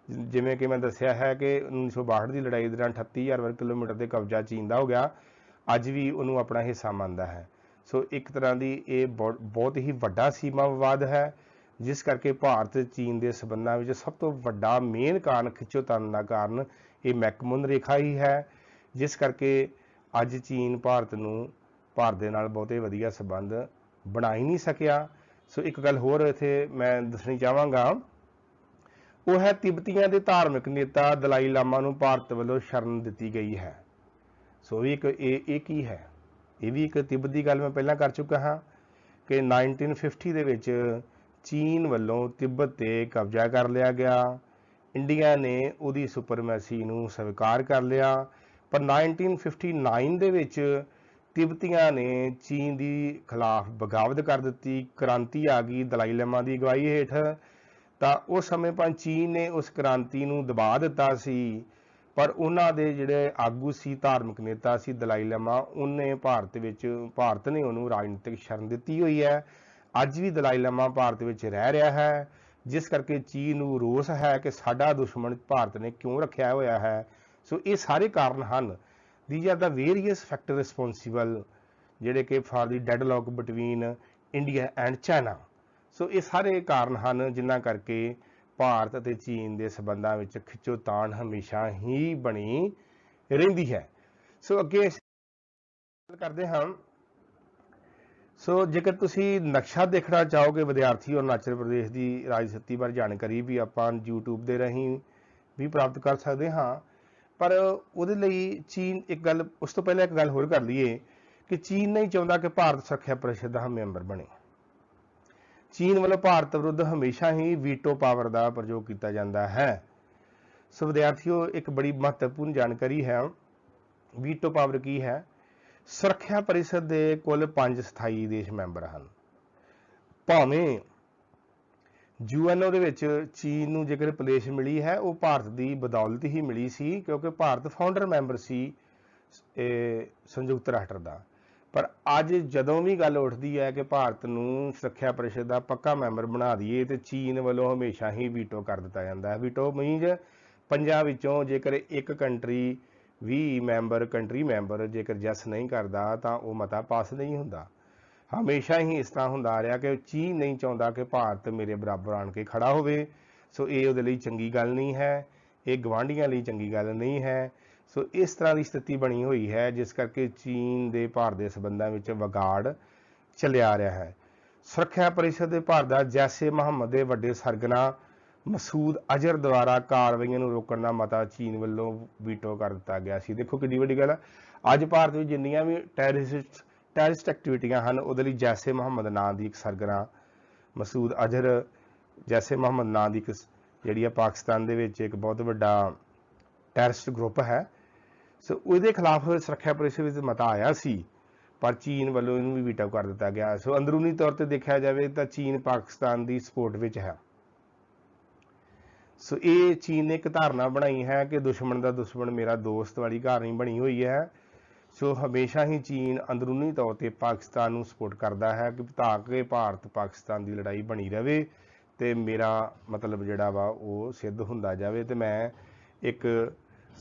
ਜਿਵੇਂ ਕਿ ਮੈਂ ਦੱਸਿਆ ਹੈ ਕਿ 1962 ਦੀ ਲੜਾਈ ਦੌਰਾਨ 38,000 ਵਰਗ ਕਿਲੋਮੀਟਰ ਦੇ ਕਬਜ਼ਾ ਚੀਨ ਦਾ ਹੋ ਗਿਆ, ਅੱਜ ਵੀ ਉਹਨੂੰ ਆਪਣਾ ਹਿੱਸਾ ਮੰਨਦਾ ਹੈ। ਸੋ ਇੱਕ ਤਰ੍ਹਾਂ ਦੀ ਇਹ ਬਹੁਤ ਹੀ ਵੱਡਾ ਸੀਮਾ ਵਿਵਾਦ ਹੈ, ਜਿਸ ਕਰਕੇ ਭਾਰਤ ਚੀਨ ਦੇ ਸੰਬੰਧਾਂ ਵਿੱਚ ਸਭ ਤੋਂ ਵੱਡਾ ਮੇਨ ਕਾਰਨ, ਖਿੱਚੋਤਾਣ ਦਾ ਕਾਰਨ ਇਹ ਮੈਕਮੋਹਨ ਰੇਖਾ ਹੀ ਹੈ, ਜਿਸ ਕਰਕੇ ਅੱਜ ਚੀਨ ਭਾਰਤ ਦੇ ਨਾਲ ਬਹੁਤੇ ਵਧੀਆ ਸੰਬੰਧ ਬਣਾ ਹੀ ਨਹੀਂ ਸਕਿਆ। ਸੋ ਇੱਕ ਗੱਲ ਹੋਰ ਇੱਥੇ ਮੈਂ ਦੱਸਣੀ ਚਾਹਾਂਗਾ, ਉਹ ਹੈ ਤਿੱਬਤੀਆਂ ਦੇ ਧਾਰਮਿਕ ਨੇਤਾ ਦਲਾਈ ਲਾਮਾ ਨੂੰ ਭਾਰਤ ਵੱਲੋਂ ਸ਼ਰਨ ਦਿੱਤੀ ਗਈ ਹੈ। ਸੋ ਵੀ ਇਹ ਕੀ ਹੈ? ਇਹ ਵੀ ਇੱਕ ਤਿੱਬਤ ਦੀ ਗੱਲ ਮੈਂ ਪਹਿਲਾਂ ਕਰ ਚੁੱਕਾ ਹਾਂ ਕਿ 1950 ਦੇ ਵਿੱਚ ਚੀਨ ਵੱਲੋਂ ਤਿੱਬਤ ਤੇ ਕਬਜ਼ਾ ਕਰ ਲਿਆ ਗਿਆ। ਇੰਡੀਆ ਨੇ ਉਹਦੀ ਸੁਪਰਮੈਸੀ ਨੂੰ ਸਵੀਕਾਰ ਕਰ ਲਿਆ। ਪਰ 1959 ਦੇ ਵਿੱਚ ਤਿੱਬਤੀਆਂ ਨੇ ਚੀਨ ਦੀ ਖਿਲਾਫ ਬਗਾਵਤ ਕਰ ਦਿੱਤੀ, ਕ੍ਰਾਂਤੀ ਆ ਗਈ ਦਲਾਈ ਲਾਮਾ ਦੀ ਅਗਵਾਈ ਹੇਠ। ਤਾਂ ਉਸ ਸਮੇਂ ਪਰ ਚੀਨ ਨੇ ਉਸ ਕ੍ਰਾਂਤੀ ਨੂੰ ਦਬਾ ਦਿੱਤਾ ਸੀ, ਪਰ ਉਹਨਾਂ ਦੇ ਜਿਹੜੇ ਆਗੂ ਸੀ, ਧਾਰਮਿਕ ਨੇਤਾ ਸੀ ਦਲਾਈ ਲਾਮਾ, ਉਹਨੇ ਭਾਰਤ ਨੇ ਉਹਨੂੰ ਰਾਜਨੀਤਿਕ ਸ਼ਰਨ ਦਿੱਤੀ ਹੋਈ ਹੈ। ਅੱਜ ਵੀ ਦਲਾਈ ਲਾਮਾ ਭਾਰਤ ਵਿੱਚ ਰਹਿ ਰਿਹਾ ਹੈ, ਜਿਸ ਕਰਕੇ ਚੀਨ ਨੂੰ ਰੋਸ ਹੈ ਕਿ ਸਾਡਾ ਦੁਸ਼ਮਣ ਭਾਰਤ ਨੇ ਕਿਉਂ ਰੱਖਿਆ ਹੋਇਆ ਹੈ। ਸੋ ਇਹ ਸਾਰੇ ਕਾਰਨ ਹਨ। These are the various factors responsible ਜਿਹੜੇ ਕਿ for the deadlock between India and China. So ਇਹ ਸਾਰੇ ਕਾਰਨ ਹਨ ਜਿਨ੍ਹਾਂ ਕਰਕੇ ਭਾਰਤ ਅਤੇ ਚੀਨ ਦੇ ਸੰਬੰਧਾਂ ਵਿੱਚ ਖਿੱਚੋਤਾਣ ਹਮੇਸ਼ਾ ਹੀ ਬਣੀ ਰਹਿੰਦੀ ਹੈ। ਸੋ ਅੱਗੇ ਗੱਲ ਕਰਦੇ ਹਾਂ। ਸੋ ਜੇਕਰ ਤੁਸੀਂ ਨਕਸ਼ਾ ਦੇਖਣਾ ਚਾਹੋਗੇ ਵਿਦਿਆਰਥੀ, ਅਰੁਣਾਚਲ ਪ੍ਰਦੇਸ਼ ਦੀ ਰਾਜ ਸਥਿਤੀ ਬਾਰੇ ਜਾਣਕਾਰੀ ਵੀ ਆਪਾਂ YouTube ਦੇ ਰਾਹੀਂ ਵੀ ਪ੍ਰਾਪਤ ਕਰ ਸਕਦੇ ਹਾਂ। ਪਰ ਉਹਦੇ ਲਈ ਚੀਨ ਇੱਕ ਗੱਲ, ਉਸ ਤੋਂ ਪਹਿਲਾਂ ਇੱਕ ਗੱਲ ਹੋਰ ਕਰ ਲਈਏ ਕਿ ਚੀਨ ਨਹੀਂ ਚਾਹੁੰਦਾ ਕਿ ਭਾਰਤ ਸੁਰੱਖਿਆ ਪਰਿਸ਼ਦ ਦਾ ਮੈਂਬਰ ਬਣੇ। ਚੀਨ ਵੱਲੋਂ ਭਾਰਤ ਵਿਰੁੱਧ ਹਮੇਸ਼ਾ ਹੀ ਵੀਟੋ ਪਾਵਰ ਦਾ ਪ੍ਰਯੋਗ ਕੀਤਾ ਜਾਂਦਾ ਹੈ। ਸੋ ਵਿਦਿਆਰਥੀਓ, ਇੱਕ ਬੜੀ ਮਹੱਤਵਪੂਰਨ ਜਾਣਕਾਰੀ ਹੈ। ਵੀਟੋ ਪਾਵਰ ਕੀ ਹੈ? ਸੁਰੱਖਿਆ ਪਰਿਸ਼ਦ ਦੇ ਕੁੱਲ 5 ਸਥਾਈ ਦੇਸ਼ ਮੈਂਬਰ ਹਨ। ਭਾਵੇਂ UNO ਦੇ ਵਿੱਚ ਚੀਨ ਨੂੰ ਜੇਕਰ ਪਲੇਸ ਮਿਲੀ ਹੈ, ਉਹ ਭਾਰਤ ਦੀ ਬਦੌਲਤ ਹੀ ਮਿਲੀ ਸੀ, ਕਿਉਂਕਿ ਭਾਰਤ ਫਾਊਂਡਰ ਮੈਂਬਰ ਸੀ ਸੰਯੁਕਤ ਰਾਸ਼ਟਰ ਦਾ। ਪਰ ਅੱਜ ਜਦੋਂ ਵੀ ਗੱਲ ਉੱਠਦੀ ਹੈ ਕਿ ਭਾਰਤ ਨੂੰ ਸੁਰੱਖਿਆ ਪਰਿਸ਼ਦ ਦਾ ਪੱਕਾ ਮੈਂਬਰ ਬਣਾ ਦਈਏ, ਤੇ ਚੀਨ ਵੱਲੋਂ ਹਮੇਸ਼ਾ ਹੀ ਵੀਟੋ ਕਰ ਦਿੱਤਾ ਜਾਂਦਾ ਹੈ। ਵੀਟੋ ਮੀਨਜ਼ 5 ਵਿੱਚੋਂ ਜੇਕਰ ਇੱਕ ਕੰਟਰੀ ਕੰਟਰੀ ਮੈਂਬਰ ਜੇਕਰ ਜਸ ਨਹੀਂ ਕਰਦਾ ਤਾਂ ਉਹ ਮਤਾ ਪਾਸ ਨਹੀਂ ਹੁੰਦਾ। ਹਮੇਸ਼ਾ ਹੀ ਇਸ ਤਰ੍ਹਾਂ ਹੁੰਦਾ ਆ ਰਿਹਾ ਕਿ ਚੀਨ ਨਹੀਂ ਚਾਹੁੰਦਾ ਕਿ ਭਾਰਤ ਮੇਰੇ ਬਰਾਬਰ ਆਣ ਕੇ ਖੜਾ ਹੋਵੇ। ਸੋ ਇਹ ਉਹਦੇ ਲਈ ਚੰਗੀ ਗੱਲ ਨਹੀਂ ਹੈ, ਇਹ ਗਵਾਂਢੀਆਂ ਲਈ ਚੰਗੀ ਗੱਲ ਨਹੀਂ ਹੈ। ਸੋ ਇਸ ਤਰ੍ਹਾਂ ਦੀ ਸਥਿਤੀ ਬਣੀ ਹੋਈ ਹੈ, ਜਿਸ ਕਰਕੇ ਚੀਨ ਦੇ ਭਾਰਤ ਦੇ ਸੰਬੰਧਾਂ ਵਿੱਚ ਵਿਗਾੜ ਚੱਲਿਆ ਆ ਰਿਹਾ ਹੈ। ਸੁਰੱਖਿਆ ਪਰਿਸ਼ਦ ਦੇ ਭਾਰਤ ਦਾ ਜੈਸ਼-ਏ ਮੁਹੰਮਦ ਦੇ ਵੱਡੇ ਸਰਗਨਾ ਮਸੂਦ ਅਜ਼ਹਰ ਦੁਆਰਾ ਕਾਰਵਾਈਆਂ ਨੂੰ ਰੋਕਣ ਦਾ ਮਤਾ ਚੀਨ ਵੱਲੋਂ ਵੀਟੋ ਕਰ ਦਿੱਤਾ ਗਿਆ ਸੀ। ਦੇਖੋ ਕਿੰਨੀ ਵੱਡੀ ਗੱਲ ਹੈ। ਅੱਜ ਭਾਰਤ ਵਿੱਚ ਜਿੰਨੀਆਂ ਵੀ ਟੈਰਰਿਸਟ ਐਕਟੀਵਿਟੀਆਂ ਹਨ, ਉਹਦੇ ਲਈ ਜੈਸ਼-ਏ ਮੁਹੰਮਦ ਨਾਂ ਦੀ ਇੱਕ ਸਰਗਨਾ ਮਸੂਦ ਅਜ਼ਹਰ, ਜੈਸ਼-ਏ ਮੁਹੰਮਦ ਨਾਂ ਦੀ ਇੱਕ ਜਿਹੜੀ ਆ ਪਾਕਿਸਤਾਨ ਦੇ ਵਿੱਚ ਇੱਕ ਬਹੁਤ ਵੱਡਾ ਟੈਰਰਿਸਟ ਗਰੁੱਪ ਹੈ। ਸੋ ਉਹਦੇ ਖਿਲਾਫ ਸੁਰੱਖਿਆ ਪਰਿਸ਼ਦ ਵਿੱਚ ਮਤਾ ਆਇਆ ਸੀ, ਪਰ ਚੀਨ ਵੱਲੋਂ ਇਹਨੂੰ ਵੀ ਵੀਟੋ ਕਰ ਦਿੱਤਾ ਗਿਆ। ਸੋ ਅੰਦਰੂਨੀ ਤੌਰ ਤੇ ਦੇਖਿਆ ਜਾਵੇ ਤਾਂ ਚੀਨ ਪਾਕਿਸਤਾਨ ਦੀ ਸਪੋਰਟ ਵਿੱਚ ਹੈ। ਸੋ ਇਹ ਚੀਨ ਨੇ ਇੱਕ ਧਾਰਨਾ ਬਣਾਈ ਹੈ ਕਿ ਦੁਸ਼ਮਣ ਦਾ ਦੁਸ਼ਮਣ ਮੇਰਾ ਦੋਸਤ ਵਾਲੀ ਕਹਾਣੀ ਬਣੀ ਹੋਈ ਹੈ। ਸੋ ਹਮੇਸ਼ਾ ਹੀ ਚੀਨ ਅੰਦਰੂਨੀ ਤੌਰ ਤੇ ਪਾਕਿਸਤਾਨ ਨੂੰ ਸਪੋਰਟ ਕਰਦਾ ਹੈ ਕਿ ਤਾਂ ਕਿ ਭਾਰਤ ਪਾਕਿਸਤਾਨ ਦੀ ਲੜਾਈ ਬਣੀ ਰਹੇ ਤੇ ਮੇਰਾ ਮਤਲਬ ਜਿਹੜਾ ਵਾ ਉਹ ਸਿੱਧ ਹੁੰਦਾ ਜਾਵੇ ਤੇ ਮੈਂ ਇੱਕ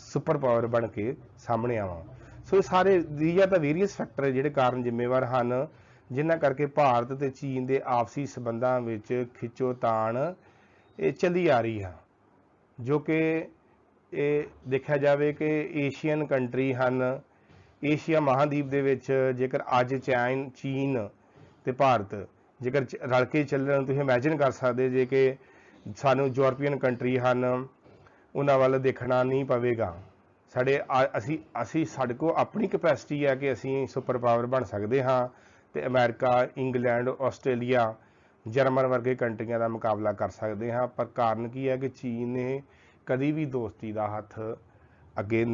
ਸੁਪਰ ਪਾਵਰ ਬਣ ਕੇ ਸਾਹਮਣੇ ਆਵਾਂ। ਸੋ ਸਾਰੇ these ਤਾਂ ਵੇਰੀਅਸ ਫੈਕਟਰ ਜਿਹੜੇ ਕਾਰਨ ਜ਼ਿੰਮੇਵਾਰ ਹਨ, ਜਿਨ੍ਹਾਂ ਕਰਕੇ ਭਾਰਤ ਤੇ ਚੀਨ ਦੇ ਆਪਸੀ ਸੰਬੰਧਾਂ ਵਿੱਚ ਖਿੱਚੋਤਾਣ ਇਹ ਚੱਲੀ ਆ ਰਹੀ ਹੈ, ਜੋ ਕਿ ਇਹ ਦੇਖਿਆ ਜਾਵੇ ਕਿ ਏਸ਼ੀਅਨ ਕੰਟਰੀ ਹਨ। ਏਸ਼ੀਆ ਮਹਾਂਦੀਪ ਦੇ ਵਿੱਚ ਜੇਕਰ ਅੱਜ ਚੀਨ ਤੇ ਭਾਰਤ ਜੇਕਰ ਰਲ ਕੇ ਚੱਲਣ, ਤੁਸੀਂ ਇਮੈਜਿਨ ਕਰ ਸਕਦੇ ਜੇ ਕਿ ਸਾਨੂੰ ਯੂਰਪੀਅਨ ਕੰਟਰੀ ਹਨ ਉਹਨਾਂ ਵੱਲ ਦੇਖਣਾ ਨਹੀਂ ਪਵੇਗਾ। ਸਾਡੇ ਕੋਲ ਆਪਣੀ ਕੈਪੈਸਿਟੀ ਹੈ ਕਿ ਅਸੀਂ ਸੁਪਰ ਪਾਵਰ ਬਣ ਸਕਦੇ ਹਾਂ ਤੇ ਅਮਰੀਕਾ, ਇੰਗਲੈਂਡ, ਆਸਟ੍ਰੇਲੀਆ, ਜਰਮਨ ਵਰਗੇ ਕੰਟਰੀਆਂ ਦਾ ਮੁਕਾਬਲਾ ਕਰ ਸਕਦੇ ਹਾਂ। ਪਰ ਕਾਰਨ ਕੀ ਹੈ ਕਿ ਚੀਨ ਨੇ ਕਦੀ ਵੀ ਦੋਸਤੀ ਦਾ ਹੱਥ ਅੱਗੇ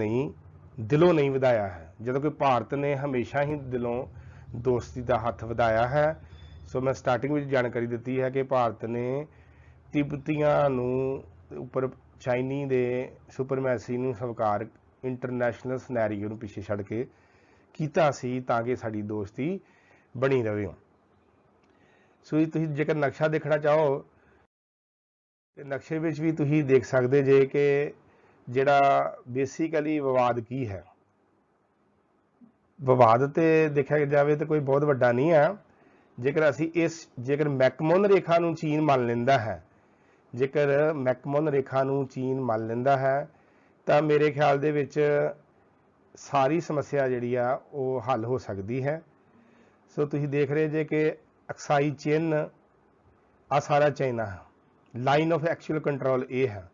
ਦਿਲੋਂ ਨਹੀਂ ਵਧਾਇਆ ਹੈ, ਜਦੋਂ ਕਿ ਭਾਰਤ ਨੇ ਹਮੇਸ਼ਾ ਹੀ ਦਿਲੋਂ ਦੋਸਤੀ ਦਾ ਹੱਥ ਵਧਾਇਆ ਹੈ। ਸੋ ਮੈਂ ਸਟਾਰਟਿੰਗ ਵਿੱਚ ਜਾਣਕਾਰੀ ਦਿੱਤੀ ਹੈ ਕਿ ਭਾਰਤ ਨੇ ਤਿੱਬਤੀਆਂ ਨੂੰ ਉੱਪਰ ਚਾਈਨੀ ਦੇ ਸੁਪਰਮੈਸੀ ਨੂੰ ਸਵੀਕਾਰ ਇੰਟਰਨੈਸ਼ਨਲ ਸਿਨੈਰੀਓ ਨੂੰ ਪਿੱਛੇ ਛੱਡ ਕੇ ਕੀਤਾ ਸੀ ਤਾਂ ਕਿ ਸਾਡੀ ਦੋਸਤੀ ਬਣੀ ਰਹੇ। ਸੋ ਤੁਸੀਂ ਜੇਕਰ ਨਕਸ਼ਾ ਦੇਖਣਾ ਚਾਹੋ ਤੇ ਨਕਸ਼ੇ ਵਿੱਚ ਵੀ ਤੁਸੀਂ ਦੇਖ ਸਕਦੇ ਜੇ ਕਿ ਜਿਹੜਾ ਬੇਸਿਕਲੀ ਵਿਵਾਦ ਕੀ ਹੈ। ਵਿਵਾਦ ਤੇ ਦੇਖਿਆ ਜਾਵੇ ਤਾਂ ਕੋਈ ਬਹੁਤ ਵੱਡਾ ਨਹੀਂ ਹੈ। ਜੇਕਰ ਮੈਕਮੋਹਨ ਰੇਖਾ ਨੂੰ ਚੀਨ ਮੰਨ ਲੈਂਦਾ ਹੈ, ਤਾਂ ਮੇਰੇ ਖਿਆਲ ਦੇ ਵਿੱਚ ਸਾਰੀ ਸਮੱਸਿਆ ਜਿਹੜੀ ਆ ਉਹ ਹੱਲ ਹੋ ਸਕਦੀ ਹੈ। ਸੋ ਤੁਸੀਂ ਦੇਖ ਰਹੇ ਜੇ ਕਿ ਅਕਸਾਈ ਚਿੰਨ੍ਹ ਆ ਸਾਰਾ ਚਾਈਨਾ ਹੈ, ਲਾਈਨ ਆਫ ਐਕਚੁਅਲ ਕੰਟਰੋਲ ਇਹ ਹੈ।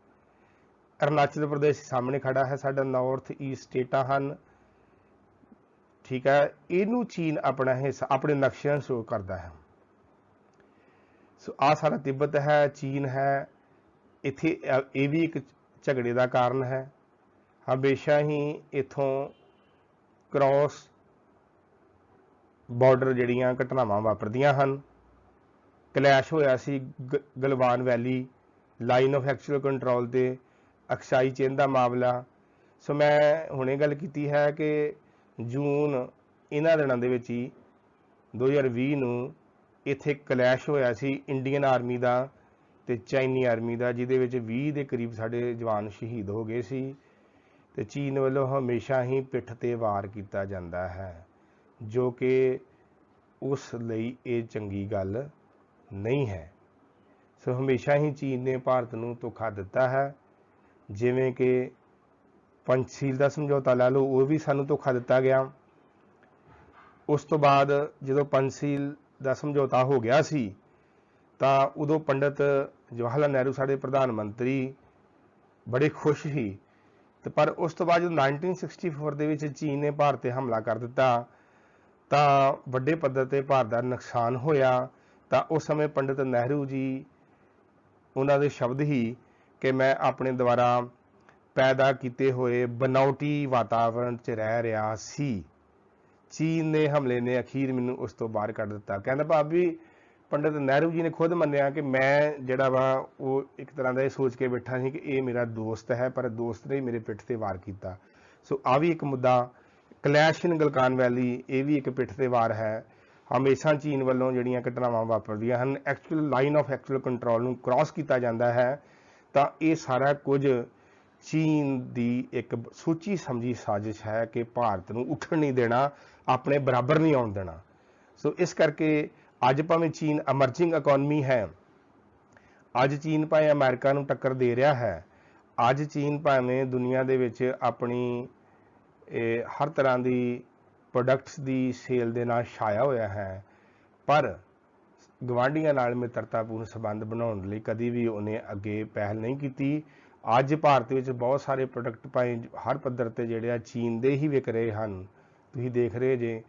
ਅਰੁਣਾਚਲ ਪ੍ਰਦੇਸ਼ ਸਾਹਮਣੇ ਖੜਾ ਹੈ, ਸਾਡਾ ਨਾਰਥ ਈਸਟ ਸਟੇਟਾਂ ਹਨ, ਠੀਕ ਹੈ। ਇਹਨੂੰ ਚੀਨ ਆਪਣਾ ਹਿੱਸਾ ਆਪਣੇ ਨਕਸ਼ੇ ਨੂੰ ਸ਼ੋਅ ਕਰਦਾ ਹੈ। ਸੋ ਆ ਸਾਰਾ ਤਿੱਬਤ ਹੈ, ਚੀਨ ਹੈ। ਇੱਥੇ ਇਹ ਵੀ ਇੱਕ ਝਗੜੇ ਦਾ ਕਾਰਨ ਹੈ। ਹਮੇਸ਼ਾ ਹੀ ਇਥੋਂ ਕ੍ਰੋਸ ਬਾਰਡਰ ਜਿਹੜੀਆਂ ਘਟਨਾਵਾਂ ਵਾਪਰਦੀਆਂ ਹਨ। ਕਲੈਸ਼ ਹੋਇਆ ਸੀ ਗਲਵਾਨ ਵੈਲੀ ਲਾਈਨ ਆਫ ਐਕਚੁਅਲ ਕੰਟਰੋਲ ਤੇ ਅਕਸਾਈ ਚੇਨ ਦਾ ਮਾਮਲਾ। ਸੋ ਮੈਂ ਹੁਣੇ ਗੱਲ ਕੀਤੀ ਹੈ ਕਿ ਜੂਨ ਇਹਨਾਂ ਦਿਨਾਂ ਦੇ ਵਿੱਚ ਹੀ 2020 ਨੂੰ ਇੱਥੇ ਕਲੈਸ਼ ਹੋਇਆ ਸੀ ਇੰਡੀਅਨ ਆਰਮੀ ਦਾ ਤੇ ਚਾਈਨੀ ਆਰਮੀ ਦਾ, ਜਿਹਦੇ ਵਿੱਚ 20 ਦੇ ਕਰੀਬ ਸਾਡੇ ਜਵਾਨ ਸ਼ਹੀਦ ਹੋ ਗਏ ਸੀ। ਤੇ ਚੀਨ ਵੱਲੋਂ ਹਮੇਸ਼ਾ ਹੀ ਪਿੱਠ ਤੇ ਵਾਰ ਕੀਤਾ ਜਾਂਦਾ ਹੈ, ਜੋ ਕਿ ਉਸ ਲਈ ਇਹ ਚੰਗੀ ਗੱਲ ਨਹੀਂ ਹੈ। ਸੋ ਹਮੇਸ਼ਾ ਹੀ ਚੀਨ ਨੇ ਭਾਰਤ ਨੂੰ ਧੋਖਾ ਦਿੱਤਾ ਹੈ। ਜਿਵੇਂ ਕਿ ਪੰਚਸ਼ੀਲ ਦਾ ਸਮਝੌਤਾ ਲੈ ਲਓ, ਉਹ ਵੀ ਸਾਨੂੰ ਧੋਖਾ ਦਿੱਤਾ ਗਿਆ। ਉਸ ਤੋਂ ਬਾਅਦ ਜਦੋਂ ਪੰਚਸ਼ੀਲ ਦਾ ਸਮਝੌਤਾ ਹੋ ਗਿਆ ਸੀ ਤਾਂ ਉਦੋਂ ਪੰਡਿਤ ਜਵਾਹਰ ਲਾਲ ਨਹਿਰੂ ਸਾਡੇ ਪ੍ਰਧਾਨ ਮੰਤਰੀ ਬੜੇ ਖੁਸ਼ ਸੀ। ਤੇ ਪਰ ਉਸ ਤੋਂ ਬਾਅਦ ਜਦੋਂ 1964 ਦੇ ਵਿੱਚ ਚੀਨ ਨੇ ਭਾਰਤ ਤੇ ਹਮਲਾ ਕਰ ਦਿੱਤਾ ਤਾਂ ਵੱਡੇ ਪੱਧਰ ਤੇ ਭਾਰਤ ਦਾ ਨੁਕਸਾਨ ਹੋਇਆ। ਤਾਂ ਉਸ ਸਮੇਂ ਪੰਡਿਤ ਨਹਿਰੂ ਜੀ, ਉਹਨਾਂ ਦੇ ਸ਼ਬਦ ਹੀ ਕਿ ਮੈਂ ਆਪਣੇ ਦੁਆਰਾ ਪੈਦਾ ਕੀਤੇ ਹੋਏ ਬਨਾਵਟੀ ਵਾਤਾਵਰਣ 'ਚ ਰਹਿ ਰਿਹਾ ਸੀ। ਚੀਨ ਦੇ ਹਮਲੇ ਨੇ ਅਖੀਰ ਮੈਨੂੰ ਉਸ ਤੋਂ ਬਾਹਰ ਕੱਢ ਦਿੱਤਾ। ਕਹਿੰਦਾ ਭਾਵੇਂ ਪੰਡਿਤ ਨਹਿਰੂ ਜੀ ਨੇ ਖੁਦ ਮੰਨਿਆ ਕਿ ਮੈਂ ਜਿਹੜਾ ਵਾ ਉਹ ਇੱਕ ਤਰ੍ਹਾਂ ਦਾ ਇਹ ਸੋਚ ਕੇ ਬੈਠਾ ਸੀ ਕਿ ਇਹ ਮੇਰਾ ਦੋਸਤ ਹੈ, ਪਰ ਦੋਸਤ ਨੇ ਮੇਰੇ ਪਿੱਠ ਤੇ ਵਾਰ ਕੀਤਾ। ਸੋ ਆ ਵੀ ਇੱਕ ਮੁੱਦਾ। ਕਲੈਸ਼ ਇਨ ਗਲਵਾਨ ਵੈਲੀ, ਇਹ ਵੀ ਇੱਕ ਪਿੱਠ ਤੇ ਵਾਰ ਹੈ। ਹਮੇਸ਼ਾ ਚੀਨ ਵੱਲੋਂ ਜਿਹੜੀਆਂ ਘਟਨਾਵਾਂ ਵਾਪਰਦੀਆਂ ਹਨ, actual line of actual control ਨੂੰ ਕ੍ਰਾਸ ਕੀਤਾ ਜਾਂਦਾ ਹੈ। ਤਾਂ ਇਹ ਸਾਰਾ ਕੁਝ ਚੀਨ ਦੀ ਇੱਕ ਸੋਚੀ ਸਮਝੀ ਸਾਜ਼ਿਸ਼ ਹੈ ਕਿ ਭਾਰਤ ਨੂੰ ਉੱਠਣ ਨਹੀਂ ਦੇਣਾ, ਆਪਣੇ ਬਰਾਬਰ ਨਹੀਂ ਆਉਣ ਦੇਣਾ। ਸੋ ਇਸ ਕਰਕੇ ਅੱਜ ਭਾਵੇਂ ਚੀਨ ਅਮਰਜਿੰਗ ਇਕੋਨਮੀ ਹੈ, ਅੱਜ ਚੀਨ ਭਾਵੇਂ ਅਮਰੀਕਾ ਨੂੰ ਟੱਕਰ ਦੇ ਰਿਹਾ ਹੈ, ਅੱਜ ਚੀਨ ਭਾਵੇਂ ਦੁਨੀਆ ਦੇ ਵਿੱਚ ਆਪਣੀ ਹਰ ਤਰ੍ਹਾਂ ਦੀ ਪ੍ਰੋਡਕਟਸ ਦੀ ਸੇਲ ਦੇ ਨਾਲ ਛਾਇਆ ਹੋਇਆ ਹੈ, ਪਰ ਗਵਾਂਢੀਆਂ ਨਾਲ ਮਿੱਤਰਤਾਪੂਰਨ ਸੰਬੰਧ ਬਣਾਉਣ ਲਈ ਕਦੀ ਵੀ ਉਹਨੇ ਅੱਗੇ ਪਹਿਲ ਨਹੀਂ ਕੀਤੀ। ਅੱਜ ਭਾਰਤ ਵਿੱਚ ਬਹੁਤ ਸਾਰੇ ਪ੍ਰੋਡਕਟ ਭਾਵੇਂ ਹਰ ਪੱਧਰ ਤੇ ਜਿਹੜੇ ਆ ਚੀਨ ਦੇ ਹੀ ਵਿਕ ਰਹੇ ਹਨ, ਤੁਸੀਂ ਦੇਖ ਰਹੇ ਜੇ,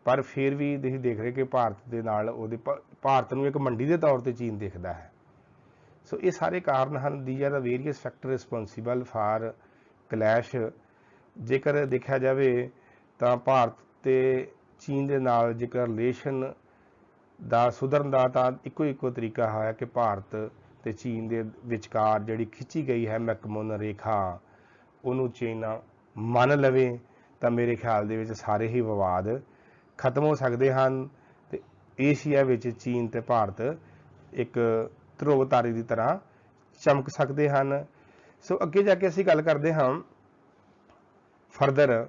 ਪਰ ਫਿਰ ਵੀ ਤੁਸੀਂ ਦੇਖ ਰਹੇ ਕਿ ਭਾਰਤ ਦੇ ਨਾਲ ਉਹਦੇ ਭਾਰਤ ਨੂੰ ਇੱਕ ਮੰਡੀ ਦੇ ਤੌਰ ਤੇ ਚੀਨ ਦੇਖਦਾ ਹੈ। ਸੋ ਇਹ ਸਾਰੇ ਕਾਰਨ ਹਨ। These are the various factor responsible for clash. ਜੇਕਰ ਦੇਖਿਆ ਜਾਵੇ ਤਾਂ ਭਾਰਤ ਤੇ ਚੀਨ ਦੇ ਨਾਲ ਜੇਕਰ ਰਿਲੇਸ਼ਨ ਦਾ ਸੁਧਰਨ ਦਾ ਤਾਂ ਇੱਕੋ ਤਰੀਕਾ ਹੈ ਕਿ ਭਾਰਤ ਤੇ ਚੀਨ ਦੇ ਵਿਚਕਾਰ ਜਿਹੜੀ ਖਿੱਚੀ ਗਈ ਹੈ ਮੈਕਮੋਹਨ ਰੇਖਾ, ਉਹਨੂੰ ਚੀਨ ਮੰਨ ਲਵੇ ਤਾਂ ਮੇਰੇ ਖਿਆਲ ਦੇ ਵਿੱਚ ਸਾਰੇ ਹੀ ਵਿਵਾਦ ਖਤਮ ਹੋ ਸਕਦੇ ਹਨ ਤੇ ਏਸ਼ੀਆ ਵਿੱਚ ਚੀਨ ਤੇ ਭਾਰਤ ਇੱਕ ਧਰੁਵ ਤਾਰੇ ਦੀ ਤਰ੍ਹਾਂ ਚਮਕ ਸਕਦੇ ਹਨ। ਸੋ ਅੱਗੇ ਜਾ ਕੇ ਅਸੀਂ ਗੱਲ ਕਰਦੇ ਹਾਂ ਫਰਦਰ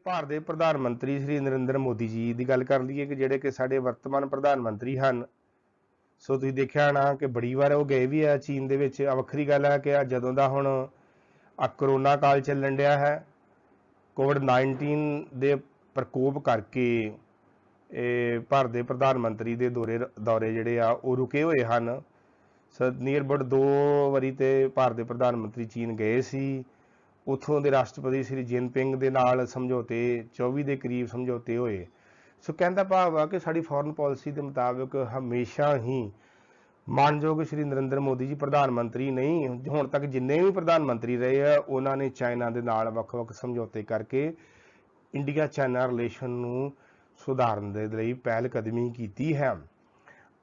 ਭਾਰਤ ਦੇ ਪ੍ਰਧਾਨ ਮੰਤਰੀ ਸ਼੍ਰੀ ਨਰਿੰਦਰ ਮੋਦੀ ਜੀ ਦੀ ਗੱਲ ਕਰ ਲਈਏ ਕਿ ਜਿਹੜੇ ਕਿ ਸਾਡੇ ਵਰਤਮਾਨ ਪ੍ਰਧਾਨ ਮੰਤਰੀ ਹਨ। ਸੋ ਤੁਸੀਂ ਦੇਖਿਆ ਨਾ ਕਿ ਬੜੀ ਵਾਰ ਉਹ ਗਏ ਵੀ ਆ ਚੀਨ ਦੇ ਵਿੱਚ। ਵੱਖਰੀ ਗੱਲ ਹੈ ਕਿ ਜਦੋਂ ਦਾ ਹੁਣ ਕਰੋਨਾ ਕਾਲ ਚੱਲਣ ਡਿਆ ਹੈ, COVID-19 ਦੇ ਪ੍ਰਕੋਪ ਕਰਕੇ ਇਹ ਭਾਰਤ ਦੇ ਪ੍ਰਧਾਨ ਮੰਤਰੀ ਦੇ ਦੌਰੇ ਜਿਹੜੇ ਆ ਉਹ ਰੁਕੇ ਹੋਏ ਹਨ। ਸੋ ਨੀਅਰ ਅਬਾਊਟ 2 ਵਾਰੀ ਤੇ ਭਾਰਤ ਦੇ ਪ੍ਰਧਾਨ ਮੰਤਰੀ ਚੀਨ ਗਏ ਸੀ। ਉੱਥੋਂ ਦੇ ਰਾਸ਼ਟਰਪਤੀ ਸ਼੍ਰੀ ਜਿਨਪਿੰਗ ਦੇ ਨਾਲ ਸਮਝੌਤੇ 24 ਦੇ ਕਰੀਬ ਸਮਝੌਤੇ ਹੋਏ। ਸੋ ਕਹਿੰਦਾ ਭਾਵ ਆ ਕਿ ਸਾਡੀ ਫੋਰਨ ਪਾਲਿਸੀ ਦੇ ਮੁਤਾਬਕ ਹਮੇਸ਼ਾ ਹੀ ਮਾਨਯੋਗ ਸ਼੍ਰੀ ਨਰਿੰਦਰ ਮੋਦੀ ਜੀ ਪ੍ਰਧਾਨ ਮੰਤਰੀ ਨਹੀਂ, ਹੁਣ ਤੱਕ ਜਿੰਨੇ ਵੀ ਪ੍ਰਧਾਨ ਮੰਤਰੀ ਰਹੇ ਆ ਉਹਨਾਂ ਨੇ ਚਾਈਨਾ ਦੇ ਨਾਲ ਵੱਖ-ਵੱਖ ਸਮਝੌਤੇ ਕਰਕੇ ਇੰਡੀਆ ਚਾਈਨਾ ਰਿਲੇਸ਼ਨ ਨੂੰ ਸੁਧਾਰਨ ਦੇ ਲਈ ਪਹਿਲ ਕਦਮੀ ਕੀਤੀ ਹੈ।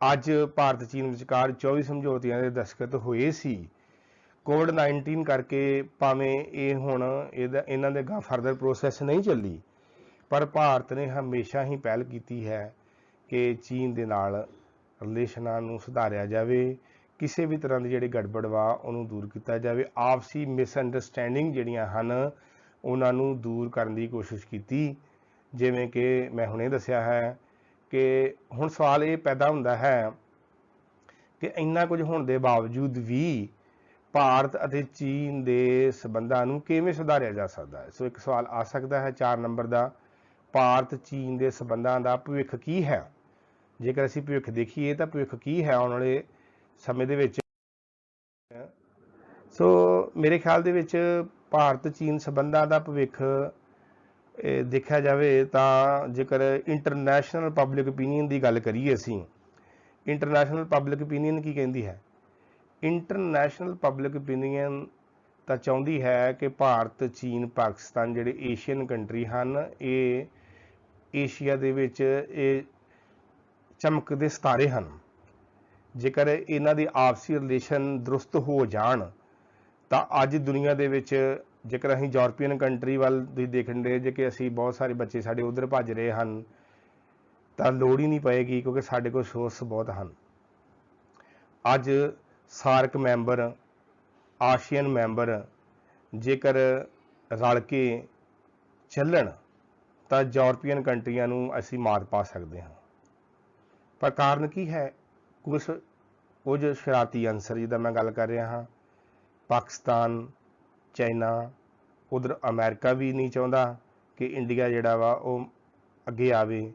ਅੱਜ ਭਾਰਤ ਚੀਨ ਵਿਚਕਾਰ 24 ਸਮਝੌਤਿਆਂ ਦੇ ਦਸਤਖਤ ਹੋਏ ਸੀ। COVID-19 ਕਰਕੇ ਭਾਵੇਂ ਇਹ ਹੁਣ ਇਹਨਾਂ ਦੇ ਅਗਾਂਹ ਫਰਦਰ ਪ੍ਰੋਸੈਸ ਨਹੀਂ ਚੱਲੀ, ਪਰ ਭਾਰਤ ਨੇ ਹਮੇਸ਼ਾ ਹੀ ਪਹਿਲ ਕੀਤੀ ਹੈ ਕਿ ਚੀਨ ਦੇ ਨਾਲ ਰਿਲੇਸ਼ਨਾਂ ਨੂੰ ਸੁਧਾਰਿਆ ਜਾਵੇ, ਕਿਸੇ ਵੀ ਤਰ੍ਹਾਂ ਦੀ ਜਿਹੜੀ ਗੜਬੜ ਵਾ ਉਹਨੂੰ ਦੂਰ ਕੀਤਾ ਜਾਵੇ, ਆਪਸੀ ਮਿਸਅੰਡਰਸਟੈਂਡਿੰਗ ਜਿਹੜੀਆਂ ਹਨ ਉਹਨਾਂ ਨੂੰ ਦੂਰ ਕਰਨ ਦੀ ਕੋਸ਼ਿਸ਼ ਕੀਤੀ। ਜਿਵੇਂ ਕਿ ਮੈਂ ਹੁਣੇ ਦੱਸਿਆ ਹੈ ਕਿ ਹੁਣ ਸਵਾਲ ਇਹ ਪੈਦਾ ਹੁੰਦਾ ਹੈ ਕਿ ਇੰਨਾ ਕੁਝ ਹੋਣ ਦੇ ਬਾਵਜੂਦ ਵੀ ਭਾਰਤ ਅਤੇ ਚੀਨ ਦੇ ਸੰਬੰਧਾਂ ਨੂੰ ਕਿਵੇਂ ਸੁਧਾਰਿਆ ਜਾ ਸਕਦਾ ਹੈ। ਸੋ ਇੱਕ ਸਵਾਲ ਆ ਸਕਦਾ ਹੈ 4 ਨੰਬਰ ਦਾ, ਭਾਰਤ ਚੀਨ ਦੇ ਸੰਬੰਧਾਂ ਦਾ ਭਵਿੱਖ ਕੀ ਹੈ। ਜੇਕਰ ਅਸੀਂ ਭਵਿੱਖ ਦੇਖੀਏ ਤਾਂ ਭਵਿੱਖ ਕੀ ਹੈ ਆਉਣ ਵਾਲੇ ਸਮੇਂ ਦੇ ਵਿੱਚ। ਸੋ ਮੇਰੇ ਖਿਆਲ ਦੇ ਵਿੱਚ ਭਾਰਤ ਚੀਨ ਸੰਬੰਧਾਂ ਦਾ ਭਵਿੱਖ ਦੇਖਿਆ ਜਾਵੇ ਤਾਂ ਜੇਕਰ ਇੰਟਰਨੈਸ਼ਨਲ ਪਬਲਿਕ ਓਪੀਨੀਅਨ ਦੀ ਗੱਲ ਕਰੀਏ ਅਸੀਂ, ਇੰਟਰਨੈਸ਼ਨਲ ਪਬਲਿਕ ਓਪੀਨੀਅਨ ਕੀ ਕਹਿੰਦੀ ਹੈ ਇੰਟਰਨੈਸ਼ਨਲ ਪਬਲਿਕ ਓਪੀਨੀਅਨ ਤਾਂ ਚਾਹੁੰਦੀ ਹੈ ਕਿ ਭਾਰਤ, ਚੀਨ, ਪਾਕਿਸਤਾਨ ਜਿਹੜੇ ਏਸ਼ੀਅਨ ਕੰਟਰੀ ਹਨ, ਇਹ ਏਸ਼ੀਆ ਦੇ ਵਿੱਚ ਇਹ ਚਮਕਦੇ ਸਿਤਾਰੇ ਹਨ। ਜੇਕਰ ਇਹਨਾਂ ਦੀ ਆਪਸੀ ਰਿਲੇਸ਼ਨ ਦਰੁਸਤ ਹੋ ਜਾਣ ਤਾਂ ਅੱਜ ਦੁਨੀਆ ਦੇ ਵਿੱਚ, ਜੇਕਰ ਅਸੀਂ ਯੂਰਪੀਅਨ ਕੰਟਰੀ ਵੱਲ ਤੁਸੀਂ ਦੇਖਣ ਦੇ ਜੇ ਕਿ ਅਸੀਂ ਬਹੁਤ ਸਾਰੇ ਬੱਚੇ ਸਾਡੇ ਉਧਰ ਭੱਜ ਰਹੇ ਹਨ, ਤਾਂ ਲੋੜ ਹੀ ਨਹੀਂ ਪਏਗੀ, ਕਿਉਂਕਿ ਸਾਡੇ ਕੋਲ ਸੋਰਸ ਬਹੁਤ ਹਨ। ਅੱਜ ਸਾਰਕ ਮੈਂਬਰ, ਆਸੀਅਨ ਮੈਂਬਰ ਜੇਕਰ ਰਲ ਕੇ ਚੱਲਣ ਤਾਂ ਯੂਰਪੀਅਨ ਕੰਟਰੀਆਂ ਨੂੰ ਅਸੀਂ ਮਾਤ ਪਾ ਸਕਦੇ ਹਾਂ। ਪਰ ਕਾਰਨ ਕੀ ਹੈ? ਕੁਝ ਸ਼ਰਾਰਤੀ ਅੰਸਰ, ਜਿੱਦਾਂ ਮੈਂ ਗੱਲ ਕਰ ਰਿਹਾ ਹਾਂ, ਪਾਕਿਸਤਾਨ, ਚਾਈਨਾ, ਉਧਰ ਅਮਰੀਕਾ ਵੀ ਨਹੀਂ ਚਾਹੁੰਦਾ ਕਿ ਇੰਡੀਆ ਜਿਹੜਾ ਵਾ ਉਹ ਅੱਗੇ ਆਵੇ।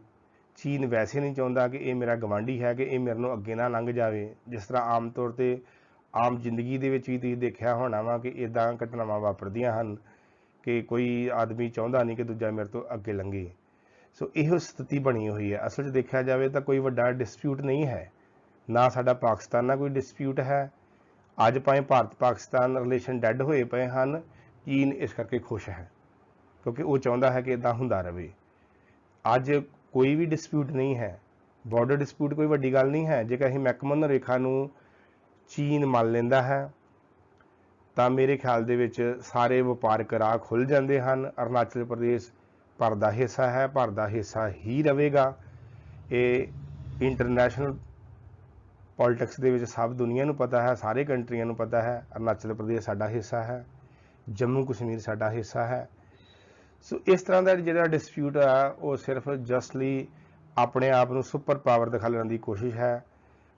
ਚੀਨ ਵੈਸੇ ਨਹੀਂ ਚਾਹੁੰਦਾ ਕਿ ਇਹ ਮੇਰਾ ਗਵਾਂਢੀ ਹੈ, ਕਿ ਇਹ ਮੇਰੇ ਨੂੰ ਅੱਗੇ ਨਾ ਲੰਘ ਜਾਵੇ। ਜਿਸ ਤਰ੍ਹਾਂ ਆਮ ਤੌਰ 'ਤੇ ਆਮ ਜ਼ਿੰਦਗੀ ਦੇ ਵਿੱਚ ਵੀ ਤੁਸੀਂ ਦੇਖਿਆ ਹੋਣਾ ਵਾ ਕਿ ਇੱਦਾਂ ਘਟਨਾਵਾਂ ਵਾਪਰਦੀਆਂ ਹਨ ਕਿ ਕੋਈ ਆਦਮੀ ਚਾਹੁੰਦਾ ਨਹੀਂ ਕਿ ਦੂਜਾ ਮੇਰੇ ਤੋਂ ਅੱਗੇ ਲੰਘੇ। ਸੋ ਇਹੋ ਸਥਿਤੀ ਬਣੀ ਹੋਈ ਹੈ। ਅਸਲ 'ਚ ਦੇਖਿਆ ਜਾਵੇ ਤਾਂ ਕੋਈ ਵੱਡਾ ਡਿਸਪਿਊਟ ਨਹੀਂ ਹੈ, ਨਾ ਸਾਡਾ ਪਾਕਿਸਤਾਨ ਨਾਲ ਕੋਈ ਡਿਸਪਿਊਟ ਹੈ। ਅੱਜ ਭਾਵੇਂ ਭਾਰਤ ਪਾਕਿਸਤਾਨ ਰਿਲੇਸ਼ਨ ਡੈਡ ਹੋਏ ਪਏ ਹਨ, ਚੀਨ ਇਸ ਕਰਕੇ ਖੁਸ਼ ਹੈ ਕਿਉਂਕਿ ਉਹ ਚਾਹੁੰਦਾ ਹੈ ਕਿ ਇੱਦਾਂ ਹੁੰਦਾ ਰਹੇ। ਅੱਜ ਕੋਈ ਵੀ ਡਿਸਪਿਊਟ ਨਹੀਂ ਹੈ, ਬਾਰਡਰ ਡਿਸਪਿਊਟ ਕੋਈ ਵੱਡੀ ਗੱਲ ਨਹੀਂ ਹੈ। ਜੇਕਰ ਅਸੀਂ ਮੈਕਮੋਹਨ ਰੇਖਾ ਨੂੰ ਚੀਨ ਮੰਨ ਲੈਂਦਾ ਹੈ ਤਾਂ ਮੇਰੇ ਖਿਆਲ ਦੇ ਵਿੱਚ ਸਾਰੇ ਵਪਾਰਕ ਰਾਹ ਖੁੱਲ੍ਹ ਜਾਂਦੇ ਹਨ। ਅਰੁਣਾਚਲ ਪ੍ਰਦੇਸ਼ ਭਾਰਤ ਦਾ ਹਿੱਸਾ ਹੈ, ਭਾਰਤ ਦਾ ਹਿੱਸਾ ਹੀ ਰਹੇਗਾ। ਇਹ ਇੰਟਰਨੈਸ਼ਨਲ ਪੋਲਿਟਿਕਸ ਦੇ ਵਿੱਚ ਸਭ ਦੁਨੀਆ ਨੂੰ ਪਤਾ ਹੈ, ਸਾਰੇ ਕੰਟਰੀਆਂ ਨੂੰ ਪਤਾ ਹੈ, ਅਰੁਣਾਚਲ ਪ੍ਰਦੇਸ਼ ਸਾਡਾ ਹਿੱਸਾ ਹੈ, ਜੰਮੂ ਕਸ਼ਮੀਰ ਸਾਡਾ ਹਿੱਸਾ ਹੈ। ਸੋ ਇਸ ਤਰ੍ਹਾਂ ਦਾ ਜਿਹੜਾ ਡਿਸਪਿਊਟ ਆ ਉਹ ਸਿਰਫ ਜਸਟਲੀ ਆਪਣੇ ਆਪ ਨੂੰ ਸੁਪਰ ਪਾਵਰ ਦਿਖਾਉਣ ਦੀ ਕੋਸ਼ਿਸ਼ ਹੈ।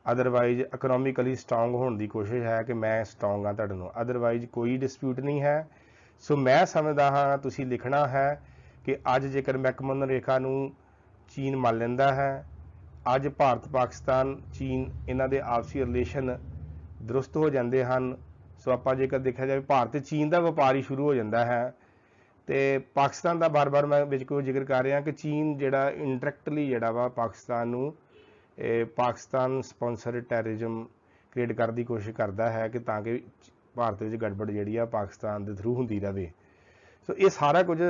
ਅਦਰਵਾਈਜ਼ ਇਕਨੋਮਿਕਲੀ ਸਟਰੋਂਗ ਹੋਣ ਦੀ ਕੋਸ਼ਿਸ਼ ਹੈ ਕਿ ਮੈਂ ਸਟਰੋਂਗ ਹਾਂ ਤੁਹਾਡੇ ਨੂੰ। ਅਦਰਵਾਈਜ਼ ਕੋਈ ਡਿਸਪਿਊਟ ਨਹੀਂ ਹੈ। ਸੋ ਮੈਂ ਸਮਝਦਾ ਹਾਂ ਤੁਸੀਂ ਲਿਖਣਾ ਹੈ ਕਿ ਅੱਜ ਜੇਕਰ ਮੈਕਮੋਹਨ ਰੇਖਾ ਨੂੰ ਚੀਨ ਮੰਨ ਲੈਂਦਾ ਹੈ, ਅੱਜ ਭਾਰਤ, ਪਾਕਿਸਤਾਨ, ਚੀਨ ਇਹਨਾਂ ਦੇ ਆਪਸੀ ਰਿਲੇਸ਼ਨ ਦਰੁਸਤ ਹੋ ਜਾਂਦੇ ਹਨ। ਸੋ ਆਪਾਂ ਜੇਕਰ ਦੇਖਿਆ ਜਾਵੇ ਭਾਰਤ ਤੇ ਚੀਨ ਦਾ ਵਪਾਰ ਹੀ ਸ਼ੁਰੂ ਹੋ ਜਾਂਦਾ ਹੈ। ਤੇ ਪਾਕਿਸਤਾਨ ਦਾ ਬਾਰ-ਬਾਰ ਮੈਂ ਵਿੱਚ ਕੋਈ ਜ਼ਿਕਰ ਕਰ ਰਿਹਾ ਕਿ ਚੀਨ ਜਿਹੜਾ ਇੰਡਾਇਰੈਕਟਲੀ ਜਿਹੜਾ ਵਾ ਪਾਕਿਸਤਾਨ ਨੂੰ ਪਾਕਿਸਤਾਨ ਸਪਾਂਸਰ ਟੈਰਰਿਜ਼ਮ ਕ੍ਰੀਏਟ ਕਰਨ ਦੀ ਕੋਸ਼ਿਸ਼ ਕਰਦਾ ਹੈ ਕਿ ਤਾਂ ਕਿ ਭਾਰਤ ਵਿੱਚ ਗੜਬੜ ਜਿਹੜੀ ਆ ਪਾਕਿਸਤਾਨ ਦੇ ਥਰੂ ਹੁੰਦੀ ਰਹੇ। ਸੋ ਇਹ ਸਾਰਾ ਕੁਝ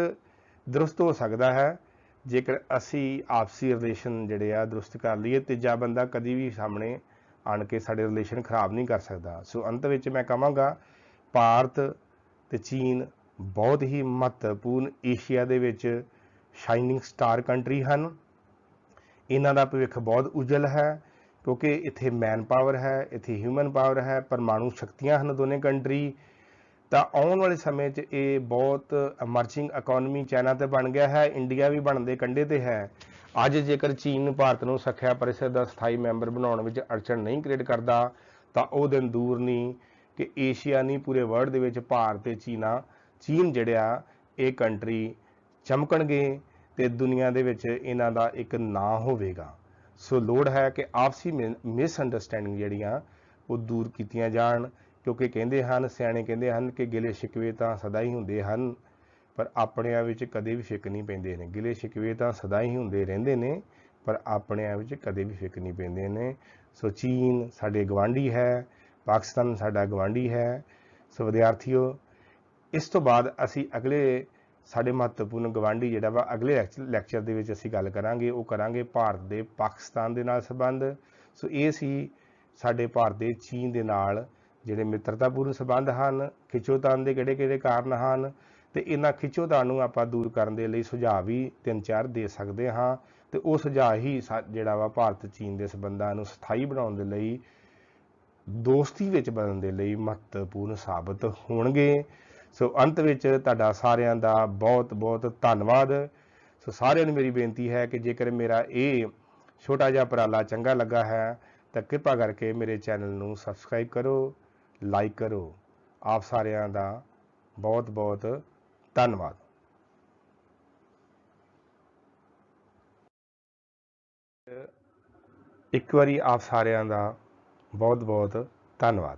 ਦਰੁਸਤ ਹੋ ਸਕਦਾ ਹੈ ਜੇਕਰ ਅਸੀਂ ਆਪਸੀ ਰਿਲੇਸ਼ਨ ਜਿਹੜੇ ਆ ਦਰੁਸਤ ਕਰ ਲਈਏ। ਤੀਜਾ ਬੰਦਾ ਕਦੀ ਵੀ ਸਾਹਮਣੇ ਆਣ ਕੇ ਸਾਡੇ ਰਿਲੇਸ਼ਨ ਖਰਾਬ ਨਹੀਂ ਕਰ ਸਕਦਾ। ਸੋ ਅੰਤ ਵਿੱਚ ਮੈਂ ਕਹਾਂਗਾ ਭਾਰਤ ਤੇ ਚੀਨ ਬਹੁਤ ਹੀ ਮਹੱਤਵਪੂਰਨ ਏਸ਼ੀਆ ਦੇ ਵਿੱਚ ਸ਼ਾਈਨਿੰਗ ਸਟਾਰ ਕੰਟਰੀ ਹਨ। ਇਹਨਾਂ ਦਾ ਭਵਿੱਖ ਬਹੁਤ ਉਜਲ ਹੈ ਕਿਉਂਕਿ ਇੱਥੇ ਮੈਨ ਪਾਵਰ ਹੈ, ਇੱਥੇ ਹਿਊਮਨ ਪਾਵਰ ਹੈ, ਪਰਮਾਣੂ ਸ਼ਕਤੀਆਂ ਹਨ ਦੋਨੇ ਕੰਟਰੀ। ਤਾਂ ਆਉਣ ਵਾਲੇ ਸਮੇਂ 'ਚ ਇਹ ਬਹੁਤ ਅਮਰਜਿੰਗ ਇਕੋਨਮੀ ਚਾਈਨਾ ਤੇ ਬਣ ਗਿਆ ਹੈ, ਇੰਡੀਆ ਵੀ ਬਣਨ ਦੇ ਕੰਢੇ ਤੇ ਹੈ। ਅੱਜ ਜੇਕਰ ਚੀਨ ਭਾਰਤ ਨੂੰ ਸੁਰੱਖਿਆ ਪਰਿਸ਼ਦ ਦਾ ਸਥਾਈ ਮੈਂਬਰ ਬਣਾਉਣ ਵਿੱਚ ਅੜਚਨ ਨਹੀਂ ਕ੍ਰੀਏਟ ਕਰਦਾ ਤਾਂ ਉਹ ਦਿਨ ਦੂਰ ਨਹੀਂ ਕਿ ਏਸ਼ੀਆ ਨਹੀਂ ਪੂਰੇ ਵਰਲਡ ਦੇ ਵਿੱਚ ਭਾਰਤ ਤੇ ਚੀਨ ਜਿਹੜਾ ਇਹ ਕੰਟਰੀ ਚਮਕਣਗੇ ਤੇ ਦੁਨੀਆ ਦੇ ਵਿੱਚ ਇਹਨਾਂ ਦਾ ਇੱਕ ਨਾਂ ਹੋਵੇਗਾ। ਸੋ ਲੋੜ ਹੈ ਕਿ ਆਪਸੀ ਮਿਸਅੰਡਰਸਟੈਂਡਿੰਗ ਜਿਹੜੀਆਂ ਉਹ ਦੂਰ ਕੀਤੀਆਂ ਜਾਣ, ਕਿਉਂਕਿ ਕਹਿੰਦੇ ਹਨ, ਸਿਆਣੇ ਕਹਿੰਦੇ ਹਨ ਕਿ ਗਿਲੇ ਸ਼ਿਕਵੇ ਤਾਂ ਸਦਾ ਹੀ ਹੁੰਦੇ ਹਨ ਪਰ ਆਪਣਿਆਂ ਵਿੱਚ ਕਦੇ ਵੀ ਫਿੱਕ ਨਹੀਂ ਪੈਂਦੇ ਨੇ। ਗਿਲੇ ਸ਼ਿਕਵੇ ਤਾਂ ਸਦਾ ਹੀ ਹੁੰਦੇ ਰਹਿੰਦੇ ਨੇ ਪਰ ਆਪਣਿਆਂ ਵਿੱਚ ਕਦੇ ਵੀ ਫਿੱਕ ਨਹੀਂ ਪੈਂਦੇ ਨੇ। ਸੋ ਚੀਨ ਸਾਡੇ ਗਵਾਂਢੀ ਹੈ, ਪਾਕਿਸਤਾਨ ਸਾਡਾ ਗਵਾਂਢੀ ਹੈ। ਸੋ ਵਿਦਿਆਰਥੀਓ, ਇਸ ਤੋਂ ਬਾਅਦ ਅਸੀਂ ਅਗਲੇ ਸਾਡੇ ਮਹੱਤਵਪੂਰਨ ਗਵਾਂਢੀ ਜਿਹੜਾ ਵਾ ਅਗਲੇ ਲੈਕਚਰ ਦੇ ਵਿੱਚ ਅਸੀਂ ਗੱਲ ਕਰਾਂਗੇ। ਉਹ ਕਰਾਂਗੇ ਭਾਰਤ ਦੇ ਪਾਕਿਸਤਾਨ ਦੇ ਨਾਲ ਸੰਬੰਧ। ਸੋ ਇਹ ਸੀ ਸਾਡੇ ਭਾਰਤ ਦੇ ਚੀਨ ਦੇ ਨਾਲ ਜਿਹੜੇ ਮਿੱਤਰਤਾਪੂਰਨ ਸੰਬੰਧ ਹਨ, ਖਿੱਚੋਤਾਣ ਦੇ ਕਿਹੜੇ ਕਾਰਨ ਹਨ ਤੇ ਇਹਨਾਂ ਖਿੱਚੋਤਾਣ ਨੂੰ ਆਪਾਂ ਦੂਰ ਕਰਨ ਦੇ ਲਈ ਸੁਝਾਅ ਵੀ 3-4 ਦੇ ਸਕਦੇ ਹਾਂ ਤੇ ਉਹ ਸੁਝਾਅ ਹੀ ਜਿਹੜਾ ਵਾ ਭਾਰਤ ਚੀਨ ਦੇ ਸੰਬੰਧਾਂ ਨੂੰ ਸਥਾਈ ਬਣਾਉਣ ਦੇ ਲਈ, ਦੋਸਤੀ ਵਿੱਚ ਬਦਲਣ ਦੇ ਲਈ ਮਹੱਤਵਪੂਰਨ ਸਾਬਤ ਹੋਣਗੇ। ਸੋ ਅੰਤ ਵਿੱਚ ਤੁਹਾਡਾ ਸਾਰਿਆਂ ਦਾ ਬਹੁਤ ਬਹੁਤ ਧੰਨਵਾਦ। ਸੋ ਸਾਰਿਆਂ ਨੂੰ ਮੇਰੀ ਬੇਨਤੀ ਹੈ ਕਿ ਜੇਕਰ ਮੇਰਾ ਇਹ ਛੋਟਾ ਜਿਹਾ ਉਪਰਾਲਾ ਚੰਗਾ ਲੱਗਾ ਹੈ ਤਾਂ ਕਿਰਪਾ ਕਰਕੇ ਮੇਰੇ ਚੈਨਲ ਨੂੰ ਸਬਸਕ੍ਰਾਈਬ ਕਰੋ, ਲਾਈਕ ਕਰੋ। ਆਪ ਸਾਰਿਆਂ ਦਾ ਬਹੁਤ ਬਹੁਤ ਧੰਨਵਾਦ। ਇੱਕ ਵਾਰੀ ਆਪ ਸਾਰਿਆਂ ਦਾ ਬਹੁਤ ਬਹੁਤ ਧੰਨਵਾਦ।